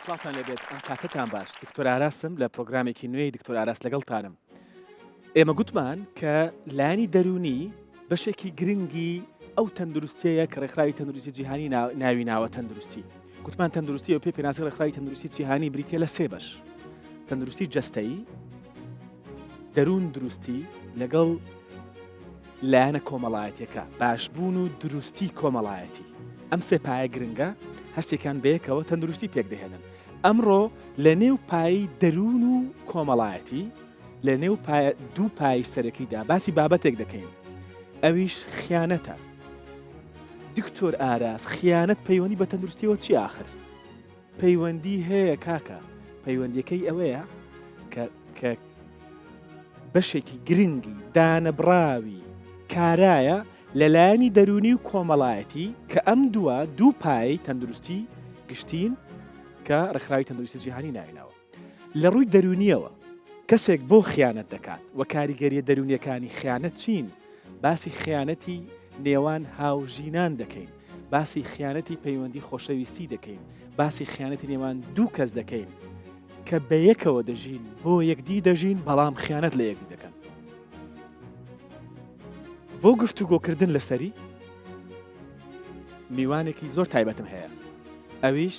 سڵاتان لەبێت ئەم کاتتان باش دکتۆر ئاراسم لە پرۆگرامێکی نوێی دکتۆر ئاراس لەگەڵتانم. ئێمە گوتمان کە لایانی دەرونی بەشێکی گرنگی ئەو تەندروستیەیە کە ڕێکخراوی تەندروستی جیهانی ناوی ناوە تەندروستی. گوتمان تەندروستی و پێ پێناسە ڕێکخراوی تەندروستی جیهانی بریتە لە سێ بەش: تەندروستی جەستەیی، دەروون دروستی لەگەڵ لایەنە کۆمەڵایەتیەکە، باشبوون و دروستی کۆمەڵایەتی. ئەم سێ پایە گرنگە هەرچێکان بەیەکەوە تەندروستی پێک دەهێنن. ئەمڕۆ لە نێو پایی دەروون و کۆمەڵایەتی، لە نێو دوو پای سەرەکیدا باسی بابەتێک دەکەین، ئەویش خیانەتە. دکتۆر ئاراس، خیانەت پەیوەندی بە تەندروستیەوە چی ئاخر؟ پەیوەندی هەیە کاکە، پەیوەندیەکەی ئەوەیە کە بەشێکی گرنگی دانەبراوی کارایە لەلایەنی دەرونی و کۆمەڵایەتی کە ئەم دوو پای تەندروستی گشتین کە ڕێکخراوی تەندروستی جیهانی ناویناوە. لە ڕووی دەرونیەوە کەسێک بۆ خیانەت دەکات و کاریگەریە دەرونیەکانی خیانەت چین؟ باسی خیانەتی نێوان هاوژینان دەکەین، باسی خیانەتی پەیوەندی خۆشەویستی دەکەین، باسی خیانەتی نێوان دوو کەس دەکەین کە بەیەکەوە دەژین، بۆ یەکدی دەژین، بەڵام خیانەت لە یەکدی دەکەن. بۆ گفتوگۆکردن لەسەری میوانێکی زۆر تایبەتم هەیە، ئەویش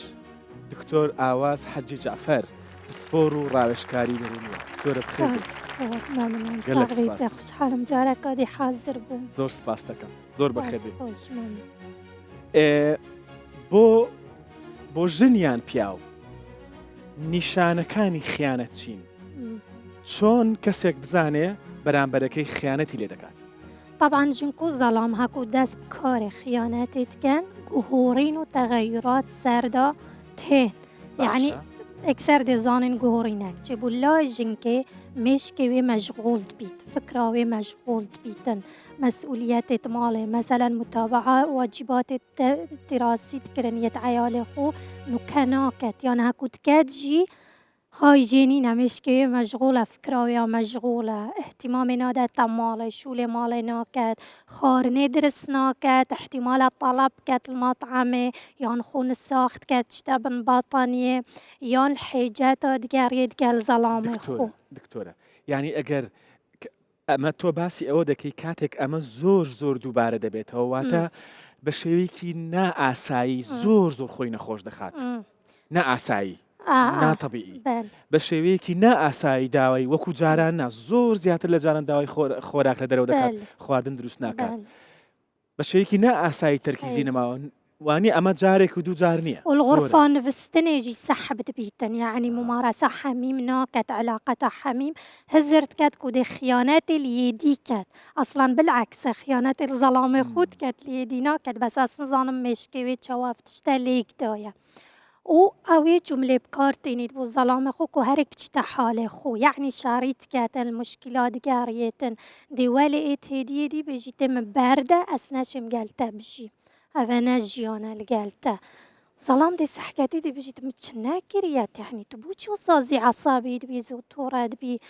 دکتۆر ئاواز حەجی جەعفەر، پسپۆر و ڕاوێژکاری دەرونیە. زۆرە بخێر خوشحالم جارێکادی حاضر بووم. زۆر سپاس دەکەم، زۆر بەخێر بێت. بۆ ژنیان پیاو نیشانەکانی خیانەت چین؟ چۆن کەسێک بزانێ بەرامبەرەکەی خیانەتی لێ دەکات؟ طبعا جنكو ظلام هاكو داس بكاري خيانات كان جهورين وتغيرات سردا تين يعني اكثر دي زانين جهورينك جيبوا لا جنكي مشكي مشغول بيت فكرة مشغول بيتن مسؤوليات مالي مثلا متابعة واجبات الدراسية تكرنية عيالي خو نكناكت يعني هاكو تكادجي هاي جينينا مشكي مشغولة فكراوية مشغولة اهتمام نادت مالي شولي مالي ناكت خار ندرس ناكت احتمال طلب كت المطعمة يان خون الساخت كت شتبن باطنية يان الحاجات دقاريد قال ظلامي خو دكتورة يعني اگر اما تو باسی ئەوە دەکەی کاتێک ئەمە زۆر دووبارە دەبێتەوە واتە بە شێوەیەکی نائاسایی زۆر خۆی نەخۆش دەخات، نائاسایی ناتەبیعی، بە شێوەیەکی نائاسایی داوای وەکو جاران زۆر زیاتر لە جاران داوای خۆراک لە دەرەوە دەکات، خواردن دروست ناکات، بە شێوەیەکی نائاسایی تەرکیزی نەماوە. واني أما جارك ودو جارنية والغرفة نفستن يجي سحبت بيتن يعني ممارسة حميم ناكت علاقة حميم هزرت كات كودي خيانات اليدي كات أصلا بالعكس خيانات الظلام خود كات اليدي ناكت بس أصلا ظانم مشكي شواف تشتليك دايا و اوی جمله بکارتینید و ظلام خو که هر یک حال خو يعني شريط كات المشكلات قاريتن دي ولقيت هديه دي بجيتم باردة أسناشم قالتا بجي هذا نجيانا القالتا ظلام دي سحكاتي دي بجيت متشناكريات يعني تبوشي وصازي عصابي دي زوتورة دي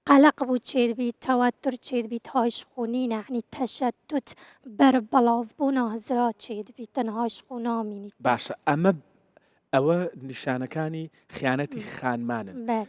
قلق بوشي دي توتر دي هايش خونين يعني تشتت بربلاف بونا هزرات دي تنهايش خوناميني باشا أما ئەوە نیشانەکانی خیانەتی خانمانن.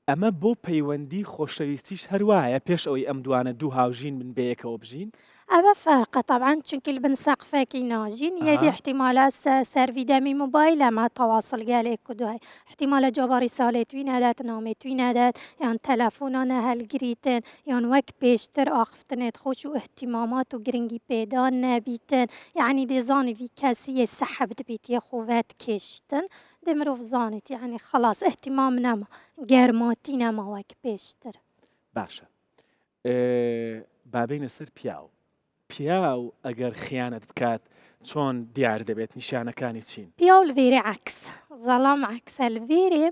ئەمە بۆ پەیوەندی خۆشەویستیش هەروایە پێش ئەوەی ئەم دوانە دوو هاوژین من بەیەکەوە بژین؟ هذا فرق طبعا چونك البنساق فاكي ناجين يدي احتمالات سيرفي دمي موبايل ما تواصل قالك كدوهاي احتمال جواب رسالة وين هادات نامت وين هادات يعني تلفون انا هالجريتن يعني وك بيشتر اخفتن تخوش واهتمامات وجرينجي بيدان نبيتن يعني دي زاني في كاسية سحبت بيتي خوات كيشتن دي مروف زانت يعني خلاص اهتمام نما جرماتي نما وك بيشتر باشا بابين سر پیاو ئەگەر خیانەت بکات چۆن دیار دەبێت نیشانەکانی چین؟ پیاو الفيري عكس ظلام عكس الفيري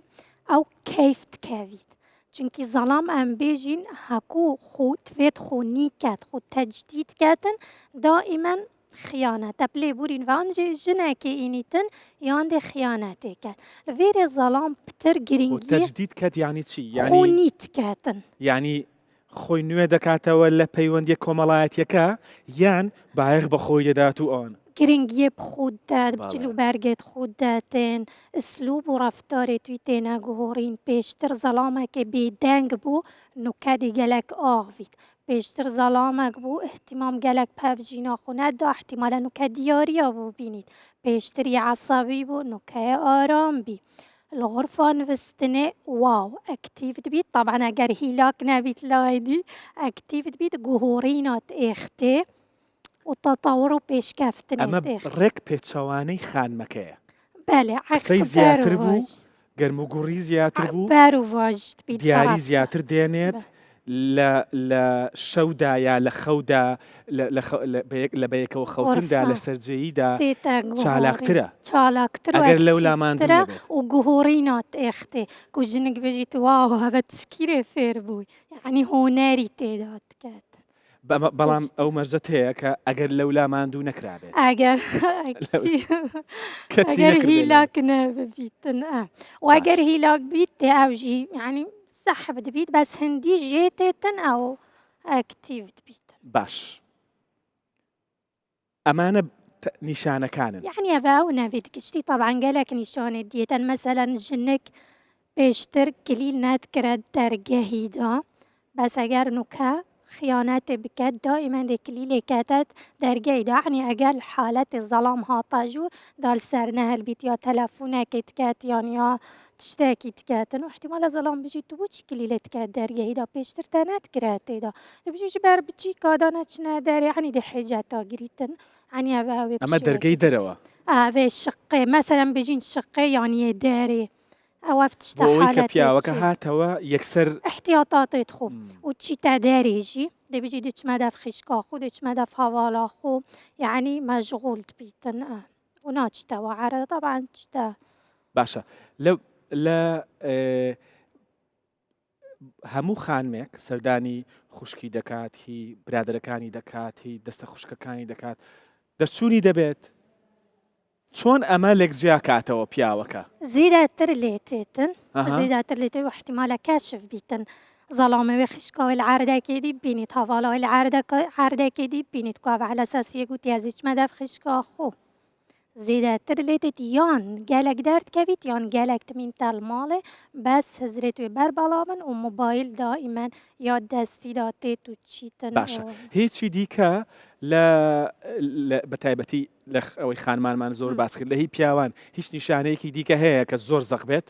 أو كيف تكافيت چونكي ظلام أم بيجين هاكو خو تفيد خو نيكات خو تجديد كاتن دائما خيانة تبلي بورين فانجي جناكي إنيتن ياندي خياناتي كات الفيري ظلام بتر جرينجي تجديد كات يعني چي؟ يعني خو نيت كاتن يعني خۆی نوێ دەکاتەوە لە پەیوەندی کۆمەڵایەتیەکە یان باەخ بە خۆی دەدات و ئەوان گرنگی بخود داد بەڵێ. بجلو بەرگێت خود داتن ئسلوب و ڕەفتارێ توی تێنە گۆڕین پێشتر زەڵامێکێ بێدەنگ بوو نوکەدی گەلک ئاغڤیت پێشتر زەڵامێک بوو احتیمام گەلک پەڤژی ناخونەتدا احتیمالە نوکە دیاریا بوو بینیت پێشتری عەسەبی بوو نوکەیە ئارام بی الغرفة نفستني واو اكتيف تبيت طبعا اگر هيلاك نبيت لايدي اكتيف تبيت جهورينات اختي وتطوروا پیش ئەمە کەفتنێت ڕێک پێچەوانەی خانمەکەیە بەێ قسەی زیاتر بوو گەرم و گوڕی زیاتر بوو بەر و ڤاژ دیاری زیاتر دێنێت لە شەودا یا لە خەودا لە بەیەکەوە خەوتندا لە سەرجەییدا چالاکترە چالاکتر ئەگەر لەو لامان و گوهۆڕینات ئێختێ و ژنک بێژیت واو هەبە تشکیرێ فێر بووی یعنی هۆنەری تێدا دکات بەڵام ئەو مەرجەت هەیە کە ئەگەر لەو لاماندوو نەکرابێت ئەگەر هیلاک نەبیتن و ئەگەر هیلاک بیت تێ ئەوژی یعنی سەحب دەبیت بەس هەندی ژێتێتن ئەو ئەکتیڤ دەبیتن باش ئەمانە نیشانەکانن یعنی ئەڤە ئەو نەبێت گشتی طبعا گەلێک نیشانێت دیێتەن مەسەلەن ژنێک پێشتر کلیل نەتکرێت دەرگەهیدا بەس ئەگەر نوکە خیانەتێ بکات دائما دەکلیلێ کاتت دەرگەیدا یعنی ئەگەر حالەتی زەڵام هاتەژوو دال سەر نەهەلبیت یا تەلەفونێکی تکات یان یا تشتێکی تکاتن و احتیمالە زەڵام بژیت تو بۆچی کلیلێ تکات دەرگەهیدا پێشتر تە نەتکرێت تێدا دەبژیش بەر بچی کادا نەچنە دەرێ یعنی دە حێجەتا گریتن یعنی ئەمە دەرگەی دەرەوە ئاوێ شقێ مەسەلەن بژین شقێ یانیە دەرێ ئەوە تشتە بۆەوەی کە پیاوەکە هاتەوە یەکسەر احتیاطاتێت خۆ و چیتە دەرێژی دەبژی دچمەدە خیشکا خۆ دچمەدە هەواڵا خۆ یعنی مەشغوڵ بیتن و ناچتەوە عەرە طبعا چتە باشە لە هەموو خانمێک سەردانی خوشکی دەکات هی برادەرەکانی دەکات هی دەستە خوشکەکانی دەکات دەرچوونی دەبێت چۆن ئەمە لێکجیا کاتەوە پیاوەکە زیاتر لێتێتن زیاتر لێتێ و احتیمالە کەشف بیتن زەڵامەوێ خیشکاوی لە عەردەکێدی بینیت هەواڵەوەی لە عەردەکێدی بینیت کوواڤە على ئەساسیە گوتی هەزیچمەدە خیشکا خۆ زیاتر لێتێت یان گەلێک دەردکەویت یان گەلێک تمینتە ماڵێ بەس هەزرێت وێ بەر بەڵامن و موبایل دائیمەن یا دەستیدا تێت و چیتن باشە هیچی دیکە بەتایبەتی لە ئەوەی خانمانمان زۆر باس کرد لە هی پیاوان هیچ نیشانەیەکی دیکە هەیە کە زۆر زەق بێت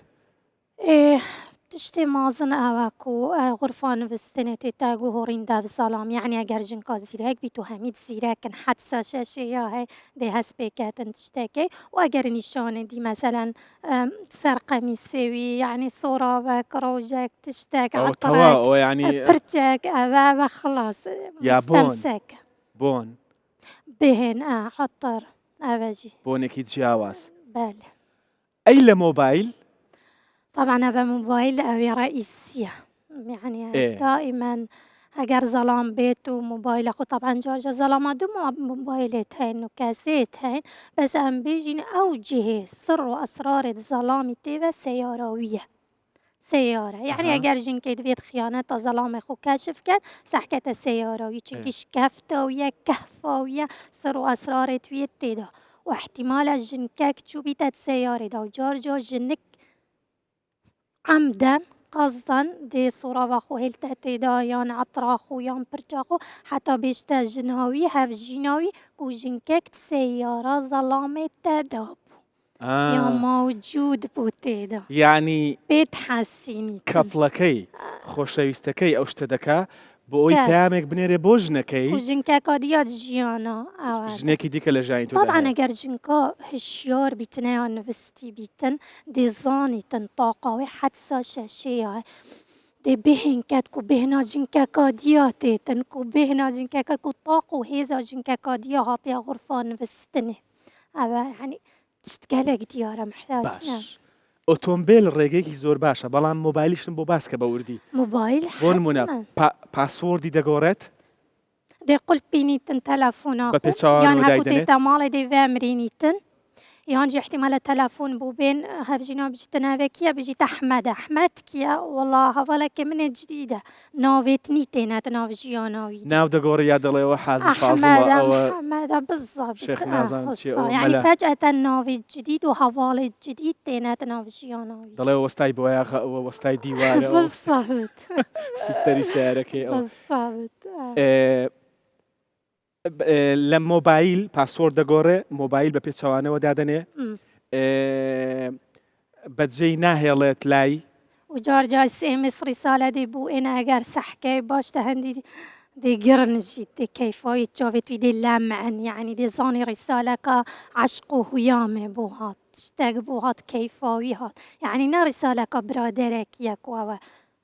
تشتێ مازن ئەوەک و غورفا نووستنێتی تا گوهۆڕیندا ساڵام یعنی ئەگەر ژنکا زیرەک بیت و هەمید زیرەکن حەدسە شەشەیە هەیە دێ هەست پێکاتن تشتێکی و ئەگەر نیشانێدی مەسەلەن سەرقەمی سێوی یعنی سۆڕاوەک ڕۆژێک تشتێک عەتڕێک پرچێک ئەوە بە خلاص مستەمسەکە بۆن بهێن عەتڕ ئەوەژی بۆنێکی جیاواز بەلێ ئەی لە مۆبایل طبعا هذا موبايل أوي رئيسية يعني دائما أجر ظلام بيت وموبايل أخو طبعا جارجة ظلامات دو موبايلات هين وكاسيت هين بس أم بيجين أوجه سر وأسرار الظلام تيبا سياروية سيارة يعني أجر جين كيد بيت خيانة ظلام أخو كاشف كات سحكة سياروية تشكيش كفتوية كهفوية سر وأسرار تويت تيدا واحتمال الجنكاك تشو بيتات سيارة دا وجارجة جنك عمدا قصدا دي صورة واخو هلتا تيدا يان عطراخو يان برجاخو حتى بيشتا جناوي هاف جناوي كو جنكك سيارة ظلامة تدابو يا موجود بو تيدا يعني بيت حسيني كفلكي خوشويستكي او شتدكا بۆی پامێک بنێرێ بۆ ژنەکەی ژنکەکە دیات ژیانە ژنێکی دیکە لە ژیانی تۆ طبعا ئەگەر ژنکە هشیار بیتنە یان نوستی بیتن دەزانیتن تاقاوی حەدسا شەشەیە دێ بهێنکەت و بهێنا ژنکەکە دیاتێتن و بهێنا ژنکەکە و تاق و هێزا ژنکەکە دیا هاتیە غورفا نوستنێ ئەوە یعنی تشت گەلێک دیارە محتاجە ئۆتۆمبیل ڕێگەیەکی زۆر باشە بەڵام مۆبایلیشم بۆ باسکە بە وردی مۆبایل بۆ نمونە پاسوۆردی دەگۆڕێت دێ قولپ بینیتن تەلەفۆنا یان هەکوو تێتە ماڵێ دێ ڤەمرینیتن يانجي احتمال التلفون بو بين هفجينا بجي تنافكيا بجي أحمد كيا والله هفالك من جديدة ناويتني تينات نافجياناوي ناو دەگۆڕی دەڵێەوە حازی فازڵە ئەوە محمد بالضبط شيخ نازان چی ئەوە يعني مەلا فجأة ناوي جديد وهفال جديد تينات نافجياناوي دەڵێ وەستای بۆیاغ ئەوە وەستای دیوارە ئەوە بالضبط فیلتەری سیارەکەی ئەوە بالضبط لە مۆبایل پاسۆرد دەگۆڕێ مۆبایل بە پێچەوانەوە دادەنێ بەجێی ناهێڵێت لای وجار جاي SMS رسالة دي بو إنا أجر سحكي باش تهندي دي قرنجي دي كيفاي تشوفت في دي لامعن يعني دي زاني رسالة كا عشقه ويامي بو هات تشتاق بو هات كيفاي هات يعني نا رسالة كا برادرك يكوا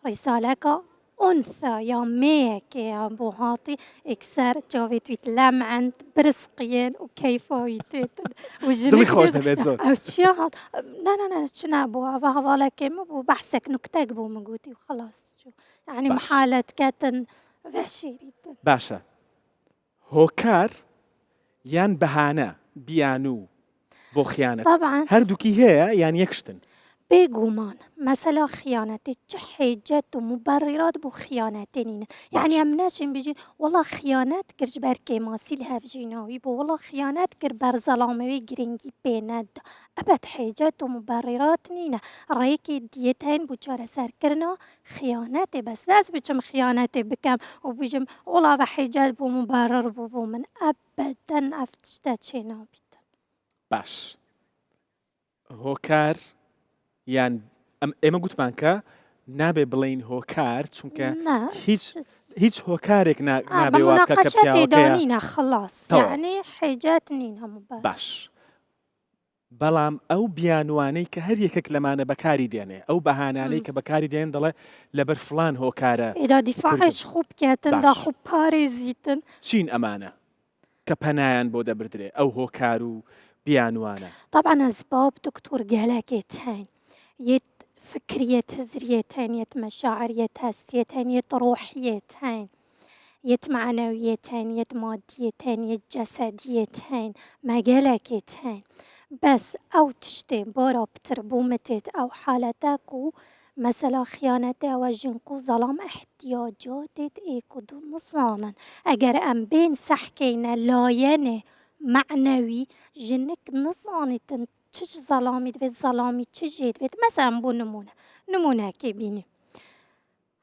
رسالة كا أنثى يا ميك يا بو هاتي إكسر تشوفت في لامعن برسقين وكيفاي دڵی خۆش دەبێت زۆر أو هاد لا شنا بو هذا لكن بو بحسك نكتك بو مقوتي وخلاص شو يعني باش. محالة كاتن بشيري باشە هۆکار یان بەهانە بیان و بۆ خیانەت طبعا هەردووکی هەیە یان یەکشتن بيقومان مثلا خيانتي حجة ومبررات بو خيانتين يعني امناشين بيجي والله خيانات كرج بركي ماسيل هفجيناوي بو والله خيانات كر برزلاموي جرينجي بيند ابد حجة ومبررات نينا ريكي ديتين بو چارة سر كرنا خيانتي بس ناس بيجم خيانتي بكم وبيجم والله بحجة بو مبرر بو من ابدا افتشتا چينا بيتن باش هۆکار یان ئێمە گوتمان کە نابێ بڵین هۆکار چونکە لا هیچ هۆکارێک نابێ وا بکە کە بمناقشة پیاوەکەیە دانينا خلاص طبعا. يعني حاجات نينا مبارك باش بەڵام ئەو بیانوانەی کە هەر یەکێک لەمانە بەکاری دێنێ ئەو بەهانانەی کە بەکاری دێن دەڵێ لەبەر فلان هۆکارە إذا دفاعش خوب كاتن دا باش. خوب باريزيتن چین ئەمانە کە پەنایان بۆ دەبردرێ ئەو هۆکار و بیانوانە طبعا أسباب دكتور قالكتين يت فكرية هزريتين يت مشاعرية هستيتين يت روحيتين يت معنويتين يت ماديتين يت جسديتين مجالكتين بس أو تشتي بورا بتربومتت أو حالتك مثلا خيانته وجنكو ظلام احتياجاتت ايكو دو نصانا اگر ام بين سحكينا لاينه معنوي جنك نصانتن چش ظلامي دوید ظلامي چجيت دوید مثلا بو نمونه که بینیم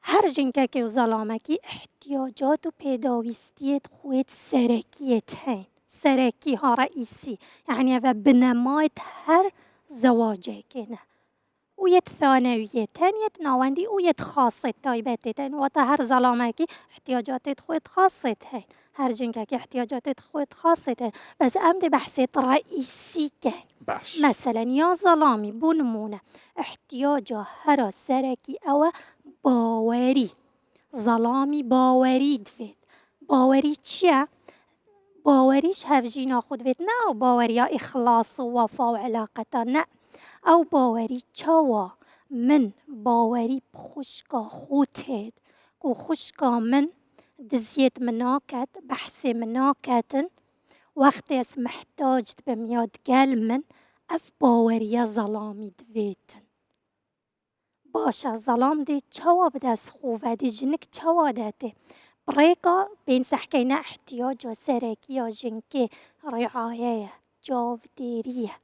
هر جنکه که ظلامه که احتیاجات و پیداویستیت خویت سرکیت هین سرکی ها رئیسی يعني و بنمایت هر زواجه کنه ويت ثانويتين يت ناوندي ويت خاصة تايبتين وتا هر ظلامكي احتياجات خويت خاصتين هر جنكي احتياجات خويت خاصتين بس امدي بحثت رئيسي كان باش مثلا يا ظلامي بنمونة احتياجه هر سركي او باوري ظلامي باوري دفت باوري چيا باوريش هفجينا خود فيت نا باوريا اخلاص ووفا وعلاقتا نا او باوری چاوا من باوری بخوشکا خوتید کو خوشکا من دزیت مناکت بحث مناکتن وقتی اس محتاج بمیاد گل من اف باوری ظلامی دویتن باشه ظلام دی چاوا بدست خوفه دی جنک چاوا داته بريكا بين سحكينا احتياج سركي جنكي رعاية جاوديرية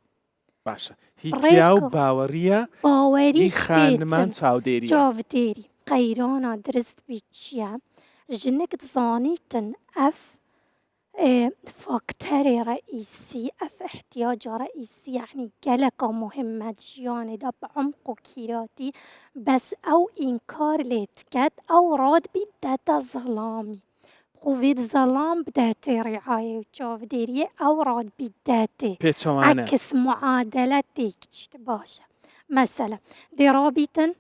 باشە هی پیا و باوەڕیە باوەری هی خانمان چاودێریە چاودێری قەیرانە درست بیت چییە ژنێک دزانیتن ئەف فاکتەرێ رئیسی ئەف احتیاجە رئیسی یعنی گەلەکە مهمە ژیانێدا بەعمق و کیراتی بەس ئەو ئینکار لێت کرد ئەو ڕاد بیت دەتە زەڵامی خوفيد ظلام بداتي رعاية وشوفديرية أو راد بداتي عكس معادلة تيكتشت باشا مثلا دي رابطن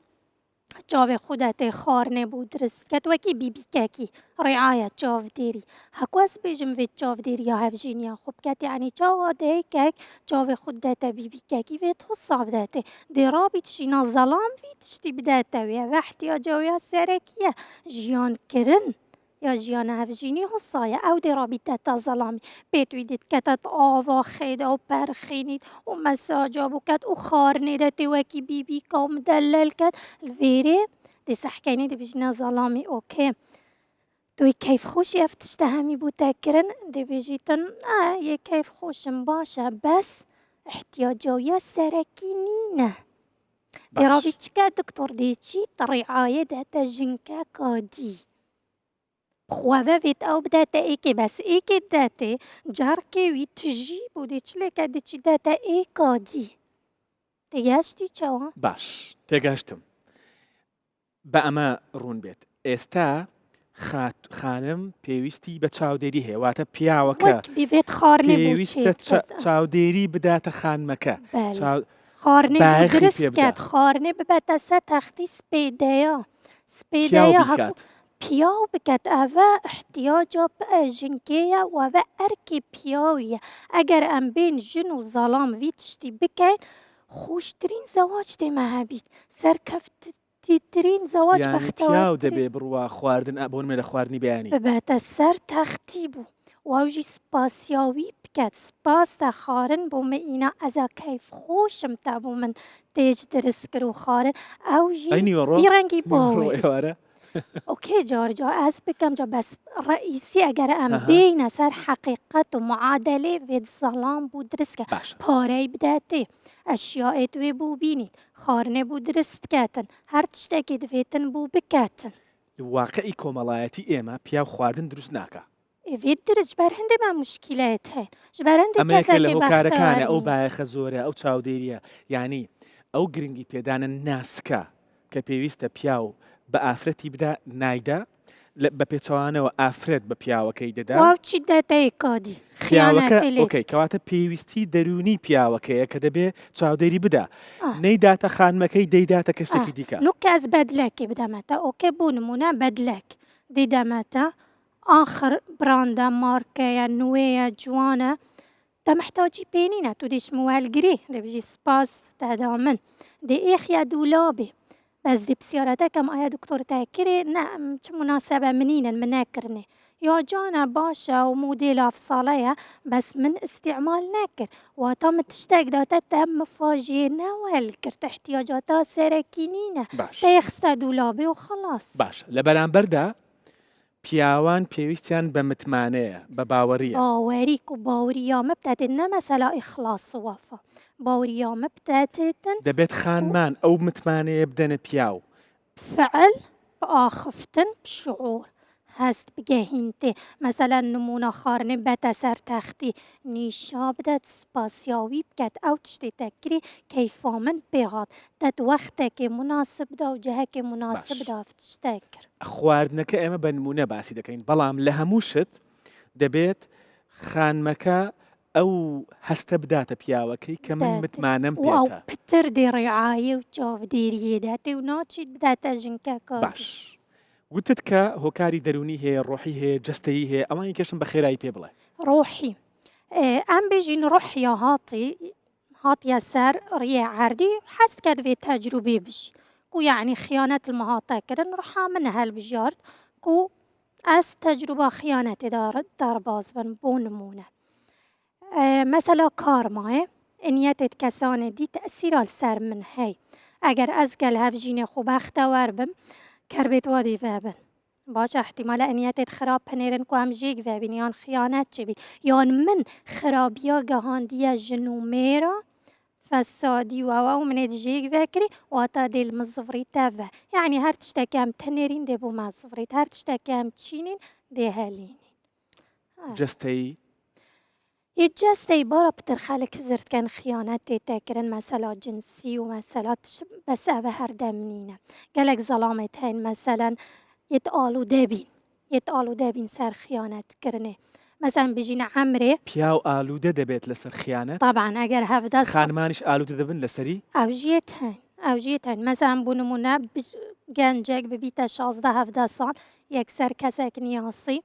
جاوه خودت خارنه بود درست کد وکی بی ککی رعایت جاودیری هکوس بیجم وید جاودیری ها هفجینیا خوب کد یعنی جاوه کک جاوه خودت بی ککی وید خصاب داته دی رابط شینا ظلام ویدشتی بداته وی احتیاجه وی سرکیه جیان کرن یا ژیانە هەڤژینی هەسایە ئەو دێ ڕابیتەتە زەڵامی پێتویدیت کەتە ئاوا خێدا و پەرخینیت و مەساجا بووکەت و خارنێدە تێوەکی بیبیکە و مدەللکەت لڤێرێ دێ سەحکەینی دەبێژنە زەڵامی ئۆکێ توی کەیف خۆشی ئەف تشتە هەمی بوتەکردن دەبێژیتن یە کەیف خۆشم باشە بەس احتیاجاویە سەرەکی نینە دێ ڕابی چکە دکتۆر دێچی ڕێعایە دەتە ژنکە کادی بخوابە vێت ئەو بداتە ئێکێ بەس ئێکێ دەتێ جارکێوی تژی بۆ دێ چلێکە دەچی دەتە ئێکادی تێگەشتی چاوە؟ باش تێگەشتم بە ئەمە ڕوون بێت ئێستا خانم پێویستی بە چاودێری هەیە واتە پیاوەکە وەک بیڤێت خارنێ بۆ پێویستە چاودێری بداتە خانمەکە خارنێ باخی درست پێ بدە. کات خارنێ ببەتە سەر تەختی سپێدەیە پیاو سپێدەیە بیکات پیاو بکات ئەڤە احتیاجا بە ژنکەیە و ئەڤە ئەرکی پیاویە ئەگەر ئەم بین ژن و زەڵام وی تشتی بکەین خۆشترین زەواج دێمە هەبیت سەرکەفتترین زەواج یانی پیاو بەختەوەرترین دەبێ بڕوا خواردن بۆ نمێ لە خواردنی بەیانی ببەتە سەر تەختی بوو واژی سپاسیاوی بکات سپاس تا خارن بۆ من ئینا ئەزا کەیف خۆشم تا بۆ من تێج درست کرد و خارن ئەو ژی نیوەڕۆ بیڕەنگی نیوەڕۆ باوێ ئێوارە اوکی جارجا ئەس بکەم جا بەس ڕئیسی ئەگەر ئەم ئەها. بینە سەر حەقیقەت و معادلێ وێت زەڵام بوو دروستکە باش پارەی بداتێ ئەشیائێت وێ بوو بینیت خارنێ بوو دروست کاتن هەر تشتێکی دەوێتن بوو بکاتن واقعی کۆمەڵایەتی ئێمە پیاو خواردن دروست ناکە ئێوێت درست ji ber هەندێ مە مشکلەت هەن ji ber هەندێک ئەمە یەکێک لە کەسێکی هۆکارەکانە ئەو بەختەوەر بایەخە زۆرە ئەو چاودێریە یعنی ئەو گرنگی پێدانە ناسکە کە پێویستە پیاو بە ئافرەتی بدا نایدا بە پێچەوانەوە ئافرەت بە پیاوەکەی دەدا واو چی دەتەی کادی پیاوەکە خیانەتی لێت ئۆکەی کەواتە پێویستی دەرونی پیاوەکەیە کە دەبێ چاودێری بدا آه. نەیداتە خانمەکەی دەیداتە کەسێکی دیکە نو کەس بەدلەکی بدەمەتە ئۆکێ بوو نمونە بەدلەک دیدەمەتە آخر براندە مارکەیە نوێیە جوانە تەمەحتاجی پێنینە تو دێش موەلگری دەبژی سپاس تەدا من دێ ئێخیا دوولابێ بەس دێ پرسیارەتەکەم ئایا دکتۆر تاکرێ نە چ مناسەبە منینن من نەکردنێ یا جانە باشە و مودێلا ئەفساڵەیە بەس من استیعمال نەکرد واتە من تشتێک داتە تە مفاجێ نەوەل کرد احتیاجاتە سەرەکی نینە باش تەیەخستە دوولابێ و خلاص باش لە بەرامبەردا پیاوان پێویستیان بە متمانەیە بە باوەڕیە باوەریک و باوریامە بداتێت نە مەسەلا ئیخلاص و وەفا باوریامە بداتێتن دەبێت خانمان ئەو متمانەیە بدەنە پیاو فعل بآخفتن بشعور هەست بگەهینتێ مەسەلەن نمونە خارنێ بەتە سەر تەختی نیشا بدەت سپاسیاوی بکات ئەو تشتێ تەکری کەیفا من پێهات دەت وەختێکێ مناسب دا و جەهەکێ مناسب باش. دا ئەف تشتێ کرد خواردنەکە ئێمە بە نمونە باسی دەکەین بەڵام لە هەموو شت دەبێت خانمەکە ئەو هەستە بداتە پیاوەکەی کە من بداتێ. متمانەم و ئەو پێتە پتر دێ ڕێعایە و چاودێریە داتێ و ناچیت بداتە ژنکە کاری باش وتت کە هۆکاری دەرونی هەیە ڕۆحی هەیە جەستەیی هەیە ئەوانی کەشم بە خێرایی پێ بڵێ ڕۆحی ئەم بێژین ڕۆحیا هاتیە سەر ڕیە عەردی حەست کە دەوێت تەجروبێ بژی کو یعنی خیانەت المهاتەکردن ڕۆحا من هەڵبژارد کو ئەس تەجروبە خیانەتێ دەرباز بن بۆ نمونە مەسەلا کارمایە ئینیەتێت کەسانێ دی تەسیرال سەر من هەی ئەگەر ئەس گەل هەڤژینێ خو بەختەوەر بم کەربێت وا دیڤەبن باش احتمالا ئینیەتێت خراپ پەنێرن کو ئەم ژێک ڤەبین یان خیانەت چ بیت یان من خرابیە گەهاندیە ژن و مێرە فەسادی و ئەوە و منێت ژێک ڤەکری واتە دێل مزڤڕی تەڤە یعنی هەر تشتێکی ئەم تەنێرین دێ بۆ مەزڤڕیت هەر تشتێکی ئەم چینین دێ هەلینین جەستەیی یه جستەی بارە پتر خەڵک زردکەن خیانەتێ تێکردن مەسەلا جنسی و مەسەلا بەس ئەوە هەردەمنینە گەلێک زەڵامێت هەین مەسەلەن یەت ئالوودە بین یەت ئالوودە بین سەر خیانەتکردنێ مەسەن بژینە عەمرێ پیاو ئالوودە دەبێت لەسەر خیانەت طبعا ئەگەر هەڤدە خانمانیش ئالوودە دەبن لەسەری ئەوژێت هەن ئەوژێت هەن مەسەن بوو نمونە گەنجێک ببیتە 16 17 ساڵ یەکسەر کەسێک نیاسی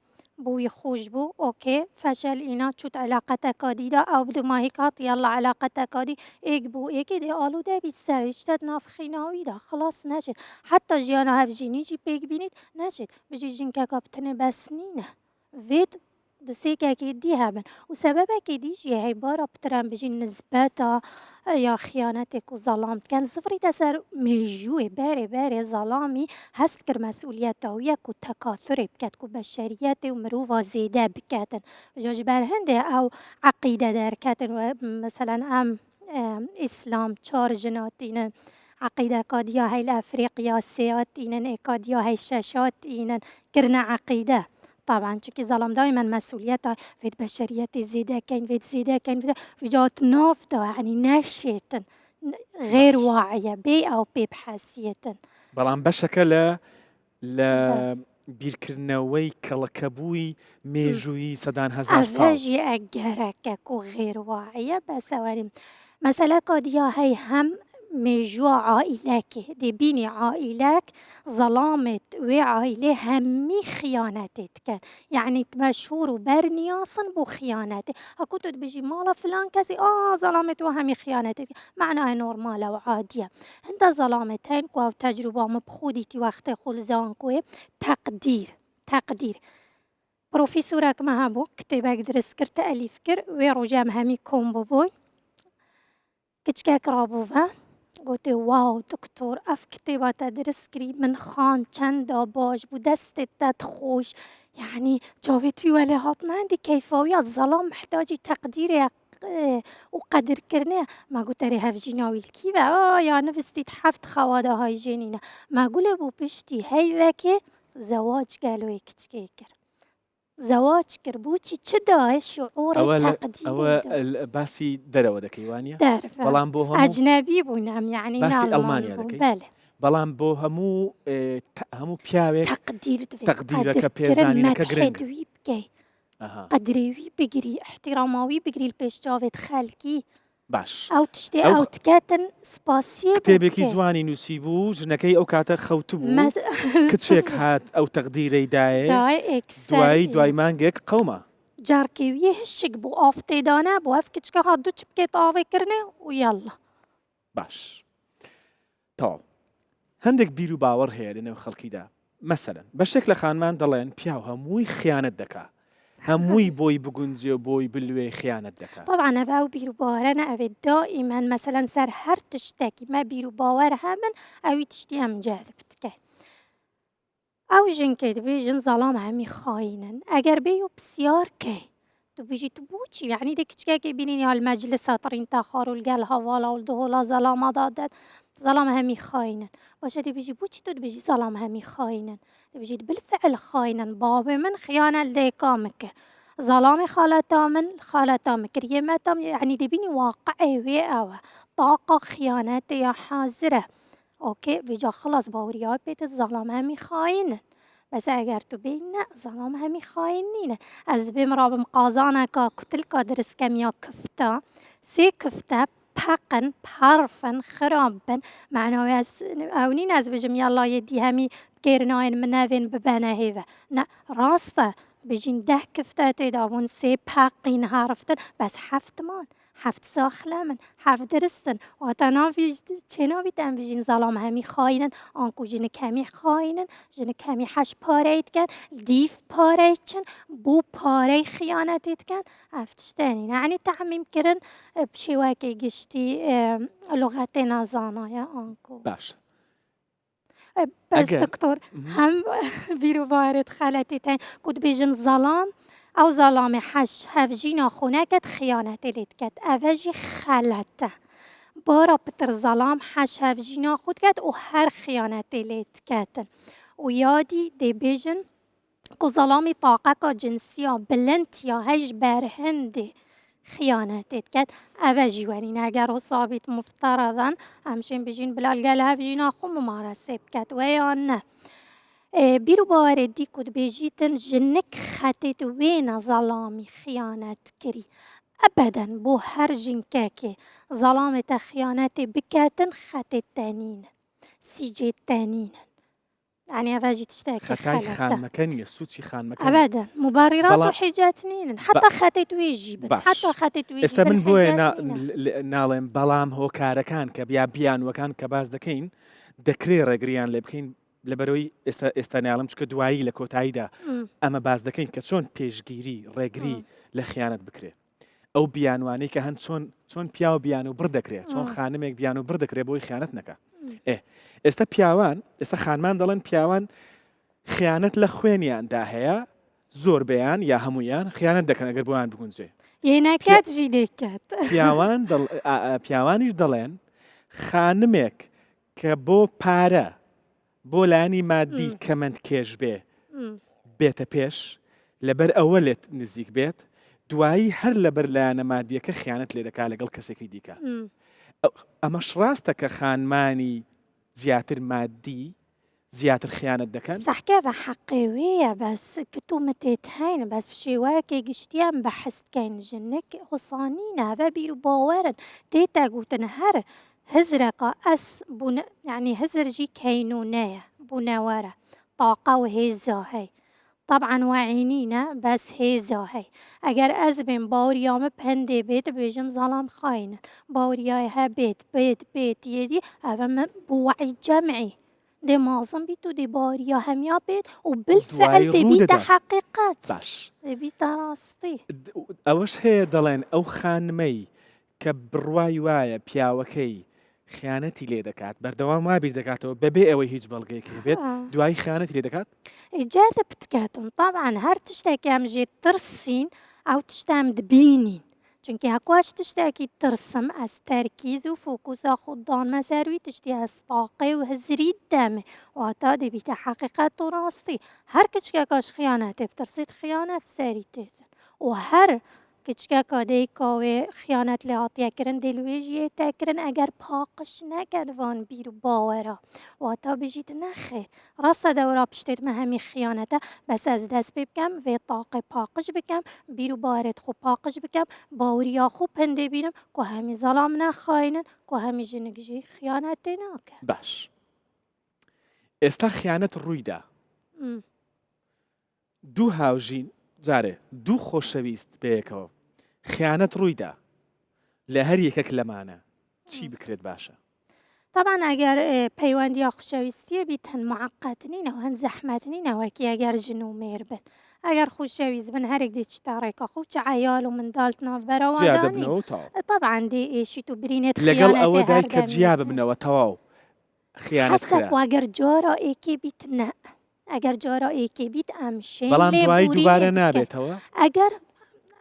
بوی خوش بو اوکی فشل اینا چوت علاقتك دیدا او بدو ما هيكات يلا علاقتك دي ایک بو ایکی دی آلوده بی سرش داد نافخیناوی دا خلاص نشد حتی جیانا هفجینی جی پیک بینید نشد بجی جنکا کابتن بس نینه وید دوسیکا که دی هبن و سبب که دیش یه هی بارا بترن بجی نسبتا یا خیانتك و ظلامت كان صفري تسر ميجوي باري ظلامي هست كر مسؤوليته وياك وتكاثر بكات كو بشريات ومروفا زيادة بكاتن جوج برهنده أو عقيدة دار كاتن مثلا إسلام چار جناتين عقيدة كاديا هاي الأفريقيا سياتين إكاديا هاي شاشاتين كرنا عقيدة طبعا چونكي ظلام دائما مسؤوليته في بشريات زيادة كاين في زيادة كاين في جات نافطة يعني ناشية غير باش واعية بي أو بي بحاسية بەڵام بەشەکە لە بله. بیرکردنەوەی کەڵەکەبووی مێژووی سەدان هەزار ساڵ. أفاجي أجرك غير واعية بس أواني مسألة قضية هي هم مجوا عائلك دي بيني عائلك ظلامت وعائلة همي خيانتك يعني مشهور وبرنياصن بو خيانته أكو بيجي مالا فلان كذي ظلامت وهمي خيانتك معناها نورمالة وعادية هند ظلامتين كو تجربة مبخودتي وقت خلزان كوي تقدير بروفيسورك ما هبو كتبك درس كر تأليف كر ويروجا مهمي كوم بوي كتشكاك رابوفا قلت واو دكتور اف كتابة تدرس كري من خان چند باش بو دست تدخوش يعني جاوتي ولا هاتنا عندي كيفاويات ظلام محتاجي تقدير وقدر كرناه ما قلت ري هفجينا والكيفة يا نفستي تحفت خوادا هاي جنينة ما قول بو بشتي هاي وكي زواج قالوا كتشكيكر زواج کربوچی چه دای شعور تقدیر باسی دەرەوە دەکەی وانە دارفە بەڵام بۆ هەموو ئەجنەبی بوونم یعنی باسی ناڵمان ئەڵمانیا بوو دەکەی بەلێ بەڵام بۆ هەموو پیاوێک تقدیر تەقدیرەکە پێزانینەکە گرنگە دوی بکەی قدرێوی بگری احتیراماوی بگری پێشچاوێت خەلکی باش ئەو تشتێ ئەو تکاتن سپاسیە کتێبێکی جوانی نووسی بوو ژنەکەی ئەو کاتە خەوت بوو کچێک هات ئەو تەقدیرەی دایێ دوای مانگێک قەومە جارکێویە هشک بوو ئافتێدانە بۆ ئەف کچکە هات دوو چ بکێت ئاوێکردنێ و یاڵە باش تەواو هەندێک بیر و باوەڕ هەیە لەنێو خەڵکیدا مەسەلەن بەشێک لە خانمان دەڵێن پیاو هەمووی خیانەت دەکا هەمووی بۆی بگونجێ و بۆی بلوێ خیانەت دەکا طبعا ئەڤ بیر و باوەرە نەئەوێت دائیمەن مەسەلەن سەر هەر تشتێکی مە بیر و باوەر هەبن ئەوی تشتی ئەم جاذب بکەی ئەو ژنکەی دەبێژن زەڵام هەمی خاینن ئەگەر بێ و پرسیار کەی تو بيجي تبوتشي يعني ديك تشكاكي بيني المجلس طرين تاخر والقالها والا والدهولا ظلام ضادت ظلام همي خاينا باش دي بيجي بوتشي تود بيجي ظلام همي خاينا بيجي بالفعل خاينا بابي من خيانة لديكامك ظلام خالتامك ريمتام يعني دي بيني واقعي وي طاقة خيانات يا حازرة اوكي بيجا خلاص باوريات بيت الظلام همي خاينا بس اگر تو بینه ظلام همی خاینینه از بمرابم قازانکا کتلکا درس کمیا کفتا سی کفتا پقن پرفن خرابن معناوی از اونین از بجم یالله یدی همی گرناین منوین ببنه هیوه نه راسته بجین 10 کفتا تیدابون سی پقین حرفتن بس 7 مان 7 ساخله من 7 درستن و تنافی چناوی تن بجین ظلام همی خاینن آنکو جن کمی خاینن جن کمی 8 پاره کن دیف پاره چن بو پاره خیانتیت کن افتشتنی یعنی تعمیم کردن بشیوکی گشتی لغت نزانای آنکو باش بس دكتور هم بيرو بارد خالتي تين كنت بيجن ظلام او ظلام حش هفجينا خونكت خيانتي لتكت افجي خالته بارا بتر ظلام حش هفجينا خود كت و هر خيانتي لتكت ويادي دي بيجن كو ظلامي طاقة جنسية بلنتيا هيج برهندي خيانتت كات أفجي ورين أجر صابت مفترضا همشين بيجين بلا الجلها بيجينا خو ممارسة بكات ويانا بيرو باردي كود بيجيتن جنك خاتت وين ظلامي خيانت كري أبدا بو هر جنكاكي ظلامة خيانتي بكاتن خاتت تانين سيجي تانين يعني أفاجي تشتاكي خەتای خلت خانمەکە نیە، سوچی خانمەکە نیە. أبدا مبررات بەڵام وحجات نين حتى خەتێت وێ جیبن حتى باش. خەتێت وێ ئێستا من جیبن بۆیە حجات نینە. ناڵێم بەڵام هۆکارەکان کە بیانوەکان کە باز دەکەین دەکرێ ڕێگریان لێ بکەین لەبەرەوەی ئێستا ناڵم چکە دوایی لە کۆتاییدا ئەمە باز دەکەین کە چۆن پێشگیری ڕێگری لە خیانەت بکرێت. ئەو بیانوانەی کە هەند چۆن پیا و بیان و بڕ دەکرێت، چۆن خانمێک بیان و بڕ دەکرێت بۆی خیانەت نەکە. ئێستا پیاوان ئێستا خانمان دەڵێن پیاوان خیانەت لە خوێنیاندا هەیە، زۆر بەیان یا هەمویان خیانەت دەکەن ئەگەر بۆیان بگونجێ. یێنەکاتژی دەکات. پیاوانیش دەڵێن خانمێک کە بۆ پارە بۆ لایانی مادی کەمەند کێش بێتە پێش لەبەر ئەوە لێت نزیک بێت، دوایی هەر لەبەر لایەنە مادیەکە خیانەت لێ دەکات لەگەڵ کەسێکی دیکە. ئەمەش ڕاستە کە خانمانی زیاتر مادی زیاتر خیانەت دەکەن؟ صحکەوە حەقێوەیە بەس کە تۆ متێت هەینە بەس شێوایەکێ گشتیان بەحەستکەین ژنێک خۆسانینە هەڤە بیر و باوەرن تێتا گوتن هەر هزرەکە ئەس یعنی هزرجی کەینونەیە بوونەوەرە طاقە و هێزا هەی. طبعا واعینینە بەس هێزا هەی. ئەگەر ئەس بێن باوریامە پەندێ بێت بێژم زەڵام خاینن باوریای هەبێت بێت یێدی ئەڤە بوعی جەمعی دێ مازم بیت و دێ باوریا هەمیا بێت و بالفعل دەبیتە حەقیقەت باش دەبیتە ڕاستی. ئەوەش هەیە دەڵێن ئەو خانمەی کە بڕوای وایە پیاوەکەی خیانەتی لێ دەکات بەردەوام وا بیر دەکاتەوە بەبێ ئەوەی هیچ بەڵگەیەکی بێت دوایی خیانەتی لێ دەکات. ئیجازە بتکاتن طبعا هەر تشتێکیان ژێ ترسین ئەو تشتام دبینین چونکی هەکواش تشتێکی ترسم ئەس تەرکیز و فۆکوسا خوددانمە سەروی تشتی ئەس تاقێ و هەزری دەمێ واتە دەبیتە حەقیقەت و ڕاستی. هەر کچکێکاش خیانەتێ بترسیت خیانەت سەری تێتن و هەر کچکێکا دەیکاوێ خیانەت لێ هاتیەکردن دڵوێژیە تێکردن ئەگەر پاقش نەکەدوان بیر و باوەرە واتە بژیت نەخێر ڕاستە دەورا پشتێتمە هەمی خیانەتە بەس ئەس دەست پێ بکەم وێ تاقێ پاقش بکەم بیر و باوەرێت خۆ پاقش بکەم باوریا خۆ پەندێ بینم کۆ هەمی زەڵام نەخاینن کۆ هەمی ژنگژی خیانەتێ ناکەن. باش ئێستا خیانەت ڕوویدا دوو هاوژین جارێ دوو خۆشەویست بەیەکەوە خیانەت ڕوویدا لە هەر یەکێک لەمانە چی بکرێت باشە؟ طبعا ئەگەر پەیوەندیە خوشەویستیە بیت هەن معقەت نینەوە هەن زەحمەت نینەوەکی ئەگەر ژن و مێر بن ئەگەر خوشەویست بن هەرێک دێ چ تاڕێکە خۆ چ عەیال و منداڵت ناوبەرەوەدانی طبعا دێ ئێشیت و برینێت لەگەڵ ئەوەدای کە جیا ببنەوە تەواو خیانەت کرا. ئەگەر جارە ئێکێ بیت نە ئەگەر جارە ئێکێ بیت ئەم شێن بەڵام دوایی دووبارە نابێتەوە ئەگەر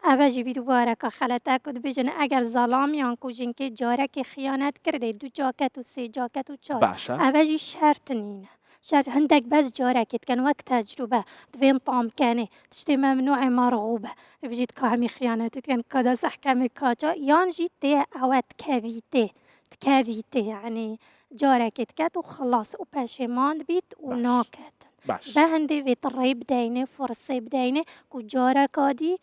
ئەڤەژی بیرروبارەکە خەلەتە کو دبێژن ئەگەر زەڵامیان کوژنکێ جارێکی خیانەت کردێ دوو جاکەت و سێ جاکەت و چار ئەڤەژی شەرت نینە شەرت هەندێک بەس جارێکێتکەن وەک تەجروبە دوێن تامکەنێ تشتێ مەمنوعی مەرغوبە دەبژیت کە هەمی خیانەتیتکەن کە دەس ئەحکەمی کاچا یانژی تێ ئەوە تکەویتێ یعنی جارێکێتکەت و خلاص و پەشێمان بیت و ناکەتن بە هەندێ وێت ڕێ بدەینێ فڕسێ بدەینێ کو جارەکادی